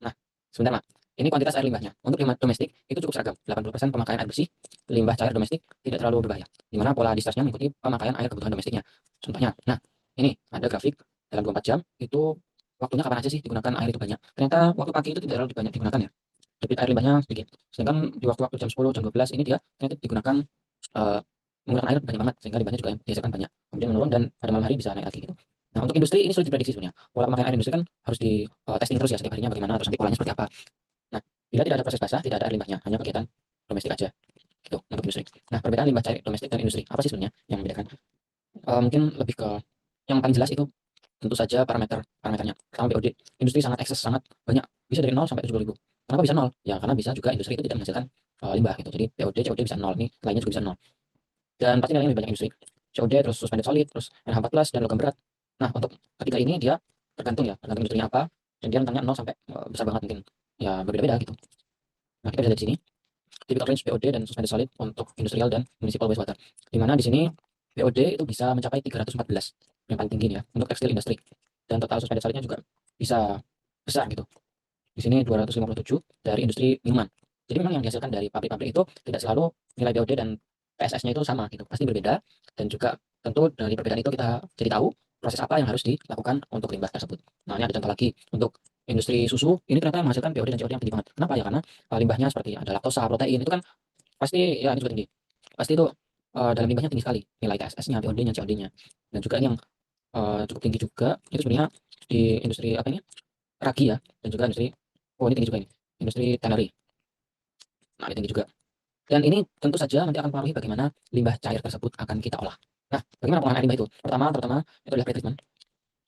Nah, sebentar Mak. Ini kuantitas air limbahnya. Untuk limbah domestik itu cukup seragam. 80% pemakaian air bersih, limbah cair domestik tidak terlalu berbahaya. Di mana pola discharge-nya mengikuti pemakaian air kebutuhan domestiknya. Contohnya, nah ini ada grafik dalam 24 jam itu waktunya kapan aja sih digunakan air itu banyak. Ternyata waktu pagi itu tidak terlalu banyak digunakan ya. Debit air limbahnya sedikit. Sedangkan di waktu-waktu jam 10, jam 12 ini dia ternyata digunakan uh, menggunakan air banyak banget sehingga limbahnya juga yang dihasilkan banyak. Kemudian menurun dan pada malam hari bisa naik lagi gitu. Nah, untuk industri ini sulit diprediksi sebenarnya. Pola pemakaian air industri kan harus di testing terus ya setiap harinya bagaimana, terus nanti polanya seperti apa. Nah, bila tidak ada proses basah, tidak ada air limbahnya, hanya kegiatan domestik aja. Gitu untuk industri. Nah, perbedaan limbah cair domestik dan industri apa sih sebenarnya yang membedakan? Mungkin lebih ke yang paling jelas itu tentu saja parameternya. Pertama BOD. Industri sangat ekses, sangat banyak. Bisa dari 0 sampai 70.000. Kenapa bisa 0? Ya karena bisa juga industri itu tidak menghasilkan limbah gitu. Jadi BOD, COD bisa 0. Nih lainnya juga bisa 0. Dan pasti nilainya lebih banyak industri. COD, terus suspended solid, terus NH14 dan logam berat. Nah, untuk ketiga ini dia tergantung ya, tergantung industrinya apa. Dan dia rentangnya 0 sampai besar banget mungkin. Ya berbeda-beda gitu. Nah, kita bisa lihat di sini typical range BOD dan suspended solid untuk industrial dan municipal wastewater. Di mana di sini BOD itu bisa mencapai 314 yang paling tinggi ya untuk tekstil industri. Dan total suspended solidnya juga bisa besar gitu. Di sini 257 dari industri minuman. Jadi memang yang dihasilkan dari pabrik-pabrik itu tidak selalu nilai BOD dan PSS-nya itu sama gitu, pasti berbeda. Dan juga tentu dari perbedaan itu kita jadi tahu proses apa yang harus dilakukan untuk limbah tersebut. Nah, ini ada contoh lagi untuk industri susu, ini ternyata menghasilkan BOD dan COD yang tinggi banget. Kenapa ya? Karena limbahnya seperti ada laktosa, protein, itu kan pasti ya ini juga tinggi. Pasti itu dalam limbahnya tinggi sekali nilai TSS-nya, BOD-nya, COD-nya. Dan juga ini yang cukup tinggi juga itu sebenarnya di industri apa ini? Ragi ya, dan juga industri oh ini tinggi juga ini, industri tannery. Nah, ini tinggi juga. Dan ini tentu saja nanti akan mempengaruhi bagaimana limbah cair tersebut akan kita olah. Nah, bagaimana pengolahan air limbah itu? Pertama itu adalah pretreatment.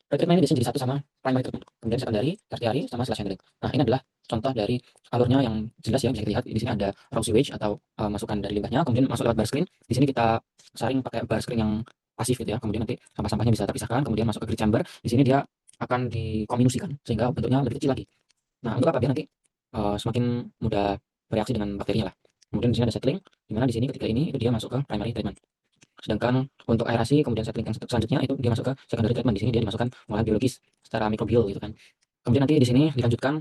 Pretreatment ini biasanya jadi satu sama primary treatment, kemudian secondary, tertiary, sama slash handling. Nah, ini adalah contoh dari alurnya yang jelas ya, bisa dilihat di sini ada raw sewage atau masukan dari limbahnya, kemudian masuk lewat bar screen. Di sini kita saring pakai bar screen yang pasif gitu ya. Kemudian nanti sampah-sampahnya bisa terpisahkan, kemudian masuk ke grid chamber. Di sini dia akan dikombinasikan sehingga bentuknya lebih kecil lagi. Nah, untuk apa? Biar nanti semakin mudah bereaksi dengan bakterinya lah. Kemudian di sini ada settling, di mana di sini ketika ini itu dia masuk ke primary treatment. Sedangkan untuk aerasi kemudian settling yang selanjutnya itu dia masuk ke secondary treatment. Di sini dia dimasukkan pengolahan biologis secara mikrobiol gitu kan. Kemudian nanti di sini dilanjutkan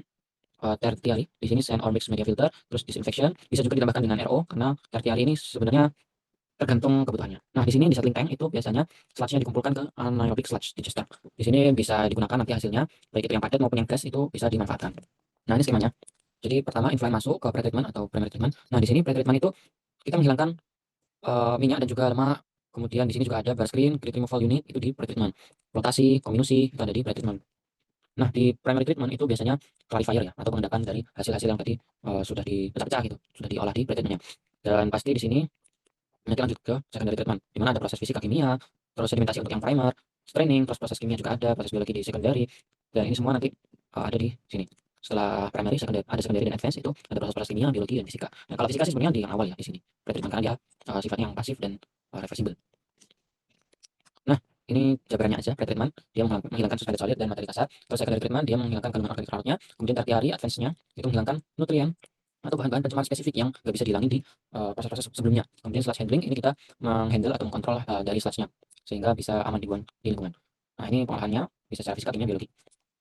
tertiary. Di sini sand or mixed media filter, terus disinfection, bisa juga ditambahkan dengan RO karena tertiary ini sebenarnya tergantung kebutuhannya. Nah, di sini di settling tank itu biasanya sludge-nya dikumpulkan ke anaerobic sludge digester. Di sini bisa digunakan nanti hasilnya baik itu yang padat maupun yang gas itu bisa dimanfaatkan. Nah, ini skemanya. Jadi pertama inflow masuk ke pretreatment atau primary treatment. Nah, di sini pretreatment itu kita menghilangkan minyak dan juga lemak. Kemudian di sini juga ada bar screen, grid removal unit itu di pretreatment. Rotasi, kombinasi itu ada di pretreatment. Nah, di primary treatment itu biasanya clarifier ya atau pengendapan dari hasil-hasil yang tadi sudah dipecah-pecah gitu, sudah diolah di pretreatmentnya. Dan pasti di sini nanti lanjut ke secondary treatment, di mana ada proses fisika kimia, terus sedimentasi untuk yang primer, straining, terus proses kimia juga ada, proses biologi di secondary, dan ini semua nanti ada di sini. Setelah primary, secondary, ada secondary dan advance itu ada proses-proses kimia, biologi, dan fisika. Nah, kalau fisika sih sebenarnya di yang awal ya di sini. Pretreatment karena dia sifatnya yang pasif dan reversible. Nah, ini jabarannya aja. Pre-treatment dia menghilangkan suspended solid dan materi kasar. Terus secondary treatment dia menghilangkan kandungan organik larutnya. Kemudian tertiary advance-nya itu menghilangkan nutrien atau bahan-bahan pencemar spesifik yang nggak bisa dihilangin di proses-proses sebelumnya. Kemudian sludge handling ini kita menghandle atau mengontrol dari sludge-nya sehingga bisa aman dibuang di lingkungan. Nah, ini pengolahannya bisa secara fisika, kimia, biologi.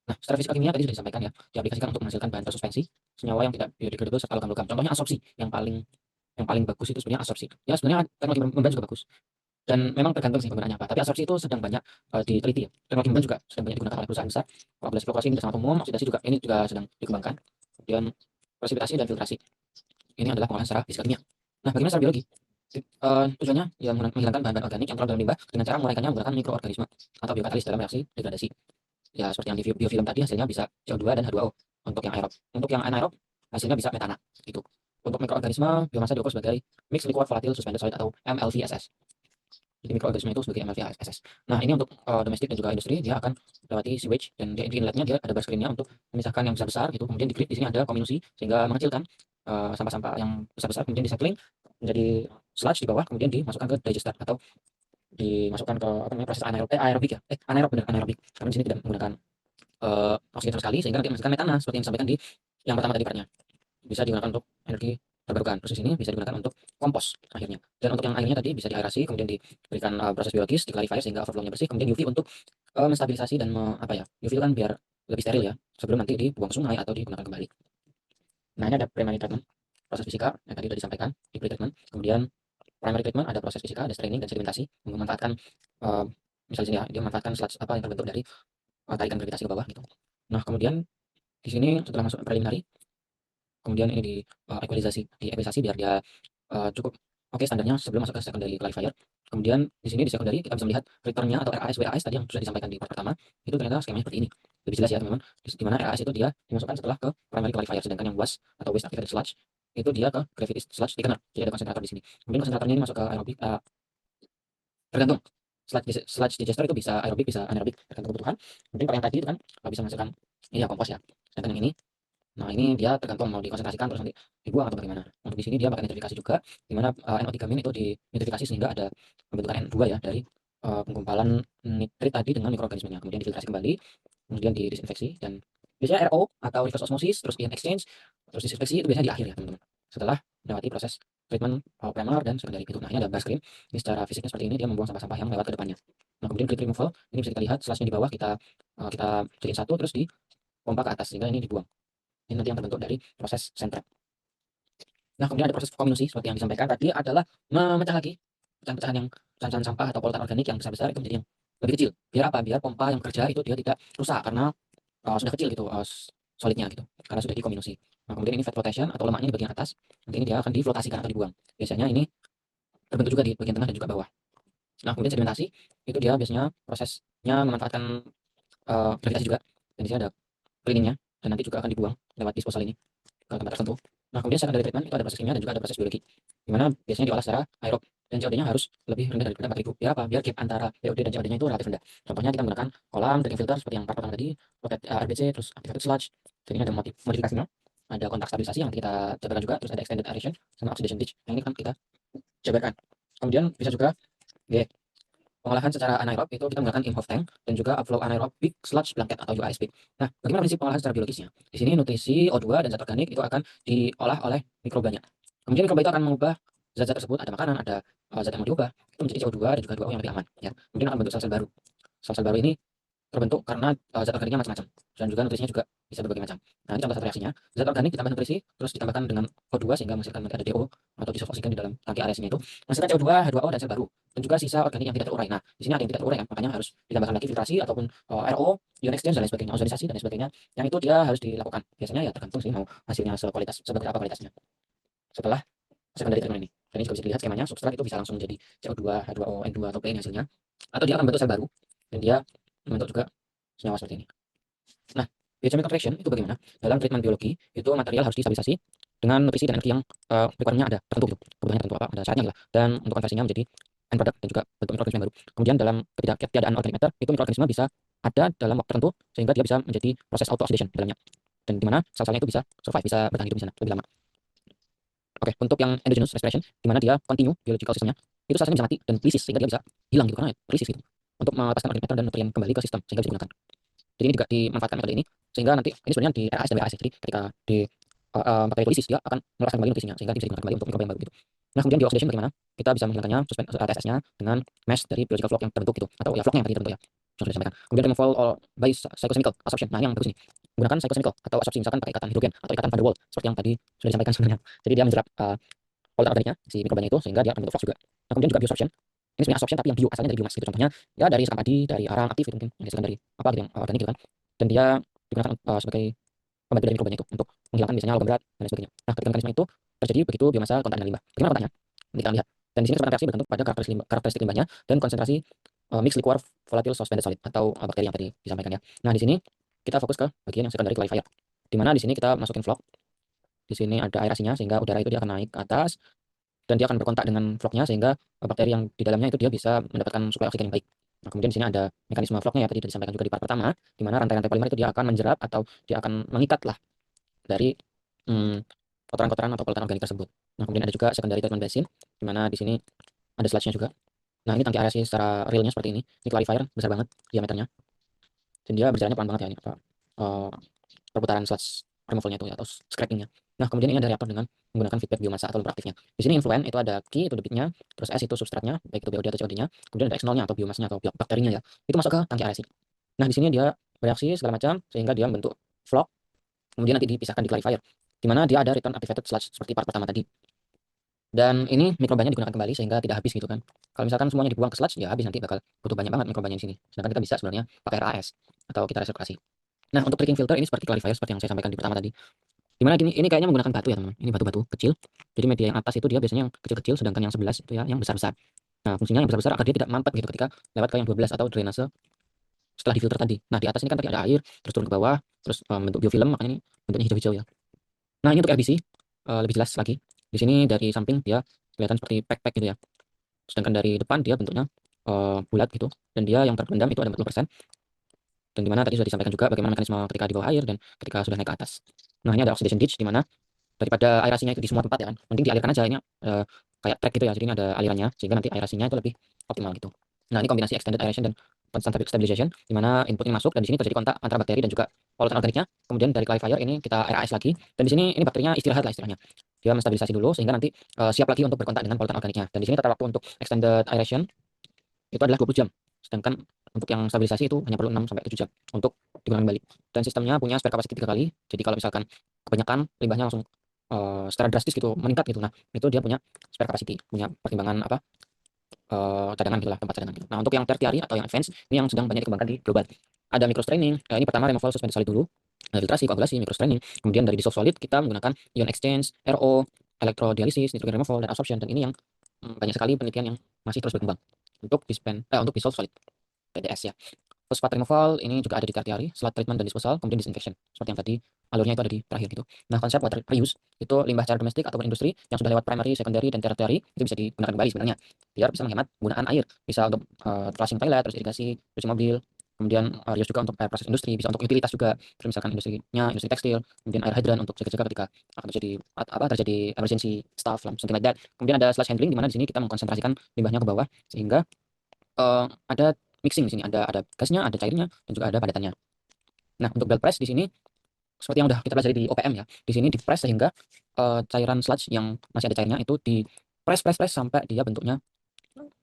Nah, secara fisika kimia tadi sudah disampaikan ya, diaplikasikan untuk menghasilkan bahan tersuspensi, senyawa yang tidak biodegradable serta logam-logam. Contohnya absorpsi, yang paling bagus itu sebenarnya absorpsi. Ya sebenarnya teknologi membrana juga bagus. Dan memang tergantung sih penggunaannya apa. Tapi absorpsi itu sedang banyak diteliti ya. Teknologi membrana juga sedang banyak digunakan oleh perusahaan besar. Koagulasi flokasi ini sangat umum, oksidasi juga ini juga sedang dikembangkan. Kemudian presipitasi dan filtrasi. Ini adalah pengolahan secara fisika kimia. Nah, bagaimana secara biologi? Tujuannya ya menghilangkan bahan-bahan organik yang terlalu dalam limbah dengan cara menguraikannya menggunakan mikroorganisme atau biokatalis dalam reaksi degradasi. Ya seperti yang di biofilm tadi hasilnya bisa CO2 dan H2O untuk yang aerob. Untuk yang anaerob hasilnya bisa metana gitu. Untuk mikroorganisme biomasa diukur sebagai mixed liquid volatile suspended solid atau MLVSS. Jadi mikroorganisme itu sebagai MLVSS. Nah, ini untuk domestik dan juga industri dia akan lewati sewage dan di inletnya dia ada bar screen-nya untuk memisahkan yang besar-besar gitu. Kemudian di grid di sini ada kominusi sehingga mengecilkan sampah-sampah yang besar-besar, kemudian recycling menjadi sludge di bawah, kemudian dimasukkan ke digester atau dimasukkan ke apa namanya proses aerobik ya. Anaerob benar, anaerobik. Karena di sini tidak menggunakan oksigen sama sekali sehingga nanti menghasilkan metana seperti yang disampaikan di yang pertama tadi partnya. Bisa digunakan untuk energi terbarukan. Terus di sini bisa digunakan untuk kompos akhirnya. Dan untuk yang airnya tadi bisa diaerasi, kemudian diberikan proses biologis, di clarifier sehingga overflow-nya bersih, kemudian UV untuk menstabilisasi dan apa ya? UV kan biar lebih steril ya sebelum nanti dibuang sungai atau digunakan kembali. Nah, ini ada primary treatment, proses fisika yang tadi sudah disampaikan di pre-treatment. Kemudian primary treatment ada proses fisika, ada straining dan sedimentasi, memanfaatkan misalnya sini ya, dia memanfaatkan sludge apa yang terbentuk dari tarikan gravitasi ke bawah gitu. Nah, kemudian di sini setelah masuk preliminary, kemudian ini di equalisasi biar dia cukup oke standarnya sebelum masuk ke secondary clarifier. Kemudian di sini di secondary kita bisa melihat returnnya atau RAS WAS tadi yang sudah disampaikan di part pertama itu ternyata skemanya seperti ini. Lebih jelas ya teman-teman. Di mana RAS itu dia dimasukkan setelah ke primary clarifier, sedangkan yang WAS atau waste activated sludge itu dia ke gravity sludge thickener. Jadi ada konsentrator di sini. Kemudian konsentratornya ini masuk ke aerobik tergantung sludge digester itu bisa aerobik bisa anaerobik tergantung kebutuhan. Kemudian kalau yang tadi itu kan bisa menghasilkan ini ya kompos ya. Sedangkan yang ini nah ini dia tergantung mau dikonsentrasikan terus nanti dibuang atau bagaimana. Untuk di sini dia pakai nitrifikasi juga di mana NO3- itu dinitrifikasi sehingga ada pembentukan N2 ya dari penggumpalan nitrit tadi dengan mikroorganismenya. Kemudian difiltrasi kembali, kemudian didisinfeksi dan biasanya RO atau reverse osmosis terus ion exchange terus disinfeksi itu biasanya di akhir ya teman-teman. Setelah melewati proses treatment primer dan secondary gitu. Nah, ini ada bar screen. Ini secara fisiknya seperti ini dia membuang sampah-sampah yang lewat ke depannya. Nah, kemudian grid removal ini bisa kita lihat sludge-nya di bawah kita jadiin satu terus dipompa ke atas sehingga ini dibuang. Ini nanti yang terbentuk dari proses sentret. Nah, kemudian ada proses kominusi seperti yang disampaikan tadi adalah memecah lagi pecahan-pecahan yang pecahan sampah atau polutan organik yang besar-besar itu menjadi yang lebih kecil. Biar apa? Biar pompa yang kerja itu dia tidak rusak karena sudah kecil gitu solidnya gitu. Karena sudah dikominusi. Nah, kemudian ini fat flotation atau lemaknya di bagian atas. Nanti ini dia akan diflotasikan atau dibuang. Biasanya ini terbentuk juga di bagian tengah dan juga bawah. Nah, kemudian sedimentasi itu dia biasanya prosesnya memanfaatkan gravitasi juga. Dan di sini ada cleaningnya dan nanti juga akan dibuang lewat disposal ini ke tempat tertentu. Nah, kemudian secondary treatment itu ada proses kimia dan juga ada proses biologi. Di mana biasanya diolah secara aerob dan COD-nya harus lebih rendah daripada 4000. Biar apa? Biar gap antara POD dan COD-nya itu relatif rendah. Contohnya kita menggunakan kolam, drinking filter seperti yang part pertama tadi, rocket RBC, terus activated sludge. Jadi ini ada modifikasinya. Ada kontak stabilisasi yang kita jabarkan juga, terus ada extended aeration sama oxidation ditch. Yang ini kan kita jabarkan. Kemudian bisa juga pengolahan secara anaerob itu kita menggunakan in-house tank dan juga upflow anaerobic sludge blanket atau UASB. Nah, bagaimana prinsip pengolahan secara biologisnya? Di sini nutrisi O2 dan zat organik itu akan diolah oleh mikrobanya. Kemudian mikroba itu akan mengubah zat-zat tersebut, ada makanan, ada zat yang mau diubah, itu menjadi CO2 dan juga 2O yang lebih aman. Ya. Kemudian akan membentuk sel-sel baru. Sel-sel baru ini terbentuk karena zat organiknya macam-macam dan juga nutrisinya juga bisa berbagai macam. Nah, ini contoh satu reaksinya. Zat organik ditambah nutrisi terus ditambahkan dengan O2 sehingga menghasilkan ada DO atau dissolved oksigen di dalam tangki aerasinya itu menghasilkan CO2, H2O dan sel baru dan juga sisa organik yang tidak terurai. Nah, di sini ada yang tidak terurai kan, makanya harus ditambahkan lagi filtrasi ataupun RO, ion exchange dan lain sebagainya, ozonisasi dan lain sebagainya. Yang itu dia harus dilakukan. Biasanya ya tergantung sih mau hasilnya seperti apa kualitasnya. Setelah secondary treatment ini. Dan ini juga bisa dilihat skemanya, substrat itu bisa langsung jadi CO2, H2O, N2 atau PN hasilnya. Atau dia akan membentuk sel baru dan dia membentuk juga senyawa seperti ini. Nah, biochemical reaction itu bagaimana? Dalam treatment biologi, itu material harus distabilisasi dengan nutrisi dan energi yang requirement-nya ada tertentu gitu. Kebutuhannya tertentu apa? Ada syaratnya lah. Dan untuk konversinya menjadi end product dan juga bentuk mikroorganisme yang baru. Kemudian dalam ketiadaan organic matter, itu mikroorganisme bisa ada dalam waktu tertentu sehingga dia bisa menjadi proses auto oxidation di dalamnya. Dan di mana sel-selnya itu bisa survive, bisa bertahan hidup di sana lebih lama. Oke, untuk yang endogenous respiration, di mana dia continue biological systemnya, itu sel-selnya bisa mati dan lisis sehingga dia bisa hilang gitu karena lisis gitu. untuk melepaskan organik matter dan nutrien kembali ke sistem sehingga bisa digunakan. Jadi ini juga dimanfaatkan metode ini sehingga nanti ini sebenarnya di RAS dan WAS. Jadi ketika di pakai hidrolisis dia akan melepaskan kembali nutrisinya sehingga bisa digunakan kembali untuk mikroba yang baru gitu. Nah, kemudian di oxidation bagaimana? Kita bisa menghilangkannya TSS-nya dengan mesh dari biological flock yang terbentuk gitu atau ya flocknya yang tadi terbentuk ya. Yang sudah disampaikan. Kemudian removal all by psychochemical absorption. Nah, ini yang bagus nih. Gunakan psychochemical atau absorpsi misalkan pakai ikatan hidrogen atau ikatan van der Waals seperti yang tadi sudah disampaikan sebenarnya. Jadi dia menjerap polutan organiknya si mikrobanya itu sehingga dia akan bentuk flock juga. Nah, kemudian juga biosorption. Ini sebenarnya absorption tapi yang bio, asalnya dari biomas gitu. Contohnya ya dari sekam padi, dari arang aktif itu mungkin yang dihasilkan dari apa gitu yang organik gitu kan. Dan dia digunakan sebagai pembantu dari mikrobanya itu untuk menghilangkan biasanya logam berat dan lain sebagainya. Nah, ketika mekanisme itu terjadi begitu biomasa kontak dengan limbah. Bagaimana kontaknya? Nanti kita lihat. Dan di sini kecepatan reaksi bergantung pada karakteristik limbahnya dan konsentrasi mixed liquor volatile suspended solid atau bakteri yang tadi disampaikan ya. Nah, di sini kita fokus ke bagian yang secondary clarifier. Di mana di sini kita masukin flock. Di sini ada aerasinya sehingga udara itu dia akan naik ke atas dan dia akan berkontak dengan flocknya sehingga bakteri yang di dalamnya itu dia bisa mendapatkan suplai oksigen yang baik. Nah, kemudian di sini ada mekanisme flocknya ya tadi sudah disampaikan juga di part pertama, di mana rantai-rantai polimer itu dia akan menjerap atau dia akan mengikat lah dari kotoran-kotoran atau polutan organik tersebut. Nah, kemudian ada juga secondary treatment basin, di mana di sini ada sludge-nya juga. Nah, ini tangki aerasi secara realnya seperti ini. Ini clarifier besar banget diameternya. Dan dia berjalannya pelan banget ya ini apa perputaran sludge removal-nya itu ya, atau scraping-nya. Nah, kemudian ini ada reaktor dengan menggunakan feedback biomasa atau lumpur aktifnya. Di sini influent itu ada Q itu debitnya, terus S itu substratnya, baik itu BOD atau COD-nya, kemudian ada X0-nya atau biomasnya atau bakterinya ya. Itu masuk ke tangki aerasi. Nah, di sini dia bereaksi segala macam sehingga dia membentuk flock, kemudian nanti dipisahkan di clarifier, di mana dia ada return activated sludge seperti part pertama tadi. Dan ini mikrobanya digunakan kembali sehingga tidak habis gitu kan. Kalau misalkan semuanya dibuang ke sludge, ya habis nanti bakal butuh banyak banget mikrobanya di sini. Sedangkan kita bisa sebenarnya pakai RAS atau kita resirkulasi. Nah, untuk tricking filter ini seperti clarifier seperti yang saya sampaikan di pertama tadi. Dimana gini, ini kayaknya menggunakan batu ya teman-teman. Ini batu-batu kecil. Jadi media yang atas itu dia biasanya yang kecil-kecil, sedangkan yang 11 itu ya yang besar-besar. Nah, fungsinya yang besar-besar agar dia tidak mampet gitu ketika lewat ke yang 12 atau drainase setelah difilter tadi. Nah, di atas ini kan tadi ada air, terus turun ke bawah, terus membentuk biofilm, makanya ini bentuknya hijau-hijau ya. Nah, ini untuk RBC lebih jelas lagi. Di sini dari samping dia kelihatan seperti pack-pack gitu ya. Sedangkan dari depan dia bentuknya bulat gitu. Dan dia yang terpendam itu ada 40%. Dan dimana tadi sudah disampaikan juga bagaimana mekanisme ketika di bawah air dan ketika sudah naik ke atas. Nah, ini ada oxidation ditch di mana daripada aerasinya itu di semua tempat ya kan, mending dialirkan aja ini kayak track gitu ya, jadi ini ada alirannya sehingga nanti aerasinya itu lebih optimal gitu. Nah, ini kombinasi extended aeration dan constant stabilization di mana input ini masuk dan di sini terjadi kontak antara bakteri dan juga polutan organiknya. Kemudian dari clarifier ini kita RAS lagi dan di sini ini bakterinya istirahat lah istilahnya. Dia menstabilisasi dulu sehingga nanti siap lagi untuk berkontak dengan polutan organiknya. Dan di sini tata waktu untuk extended aeration itu adalah 20 jam. Sedangkan untuk yang stabilisasi itu hanya perlu 6 sampai 7 jam untuk digunakan kembali. Dan sistemnya punya spare capacity 3 kali. Jadi kalau misalkan kebanyakan limbahnya langsung secara drastis gitu meningkat gitu. Nah, itu dia punya spare capacity, punya pertimbangan apa? Cadangan gitulah, tempat cadangan gitu. Nah, untuk yang tertiary atau yang advance ini yang sedang banyak dikembangkan di global. Ada microstraining. Ini pertama removal suspended solid dulu. Filtrasi, koagulasi, microstraining. Kemudian dari dissolved solid kita menggunakan ion exchange, RO, electrodialysis, nitrogen removal dan absorption dan ini yang banyak sekali penelitian yang masih terus berkembang untuk untuk dissolved solid PDS ya. Fosfat removal ini juga ada di tertiary, sludge treatment dan disposal, kemudian disinfection. Seperti yang tadi, alurnya itu ada di terakhir gitu. Nah, konsep water reuse itu limbah secara domestik ataupun industri yang sudah lewat primary, secondary, dan tertiary itu bisa digunakan kembali sebenarnya. Biar bisa menghemat penggunaan air. Bisa untuk flushing toilet, terus irigasi, cuci mobil, kemudian reuse juga untuk air proses industri, bisa untuk utilitas juga. Terus misalkan industrinya, industri tekstil, kemudian air hydran untuk jaga-jaga ketika akan terjadi emergency stuff, something like that. Kemudian ada sludge handling di mana di sini kita mengkonsentrasikan limbahnya ke bawah sehingga ada mixing di sini, ada gasnya, ada cairnya, dan juga ada padatannya. Nah, untuk belt press di sini seperti yang udah kita pelajari di OPM ya, di sini di press sehingga cairan sludge yang masih ada cairnya itu di press sampai dia bentuknya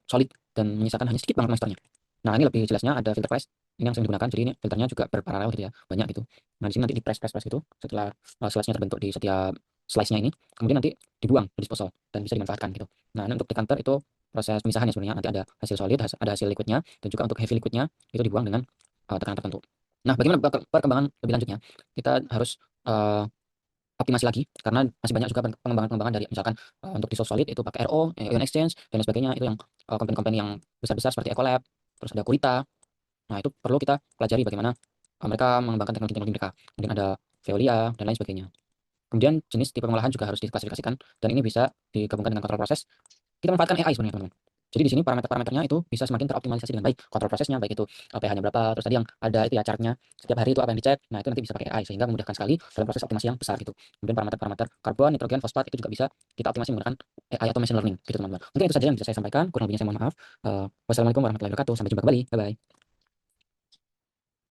solid dan menyisakan hanya sedikit banget moisturnya. Nah, ini lebih jelasnya ada filter press ini yang sering digunakan, jadi ini filternya juga berparalel gitu ya, banyak gitu. Nah, di sini nanti di press gitu setelah sludge-nya terbentuk di setiap slice-nya ini, kemudian nanti dibuang ke disposal dan bisa dimanfaatkan gitu. Nah, ini untuk decanter itu proses pemisahan ya sebenarnya, nanti ada hasil solid, ada hasil liquidnya, dan juga untuk heavy liquidnya itu dibuang dengan tekanan tertentu. Nah, bagaimana perkembangan lebih lanjutnya? Kita harus optimasi lagi karena masih banyak juga pengembangan-pengembangan dari misalkan untuk dissolved solid itu pakai RO, ion exchange dan lain sebagainya, itu yang company-company yang besar-besar seperti Ecolab, terus ada Kurita. Nah, itu perlu kita pelajari bagaimana mereka mengembangkan teknologi-teknologi mereka. Kemudian ada Veolia dan lain sebagainya. Kemudian jenis tipe pengolahan juga harus diklasifikasikan dan ini bisa digabungkan dengan kontrol proses. Kita manfaatkan AI sebenarnya teman-teman. Jadi di sini parameter-parameternya itu bisa semakin teroptimalisasi dengan baik. Kontrol prosesnya, baik itu pH-nya berapa, terus tadi yang ada itu ya chart-nya, setiap hari itu apa yang dicek. Nah, itu nanti bisa pakai AI sehingga memudahkan sekali dalam proses optimasi yang besar gitu. Kemudian parameter-parameter karbon, nitrogen, fosfat itu juga bisa kita optimasi menggunakan AI atau machine learning gitu, teman-teman. Mungkin itu saja yang bisa saya sampaikan, kurang lebihnya saya mohon maaf. Wassalamualaikum warahmatullahi wabarakatuh. Sampai jumpa kembali. Bye-bye.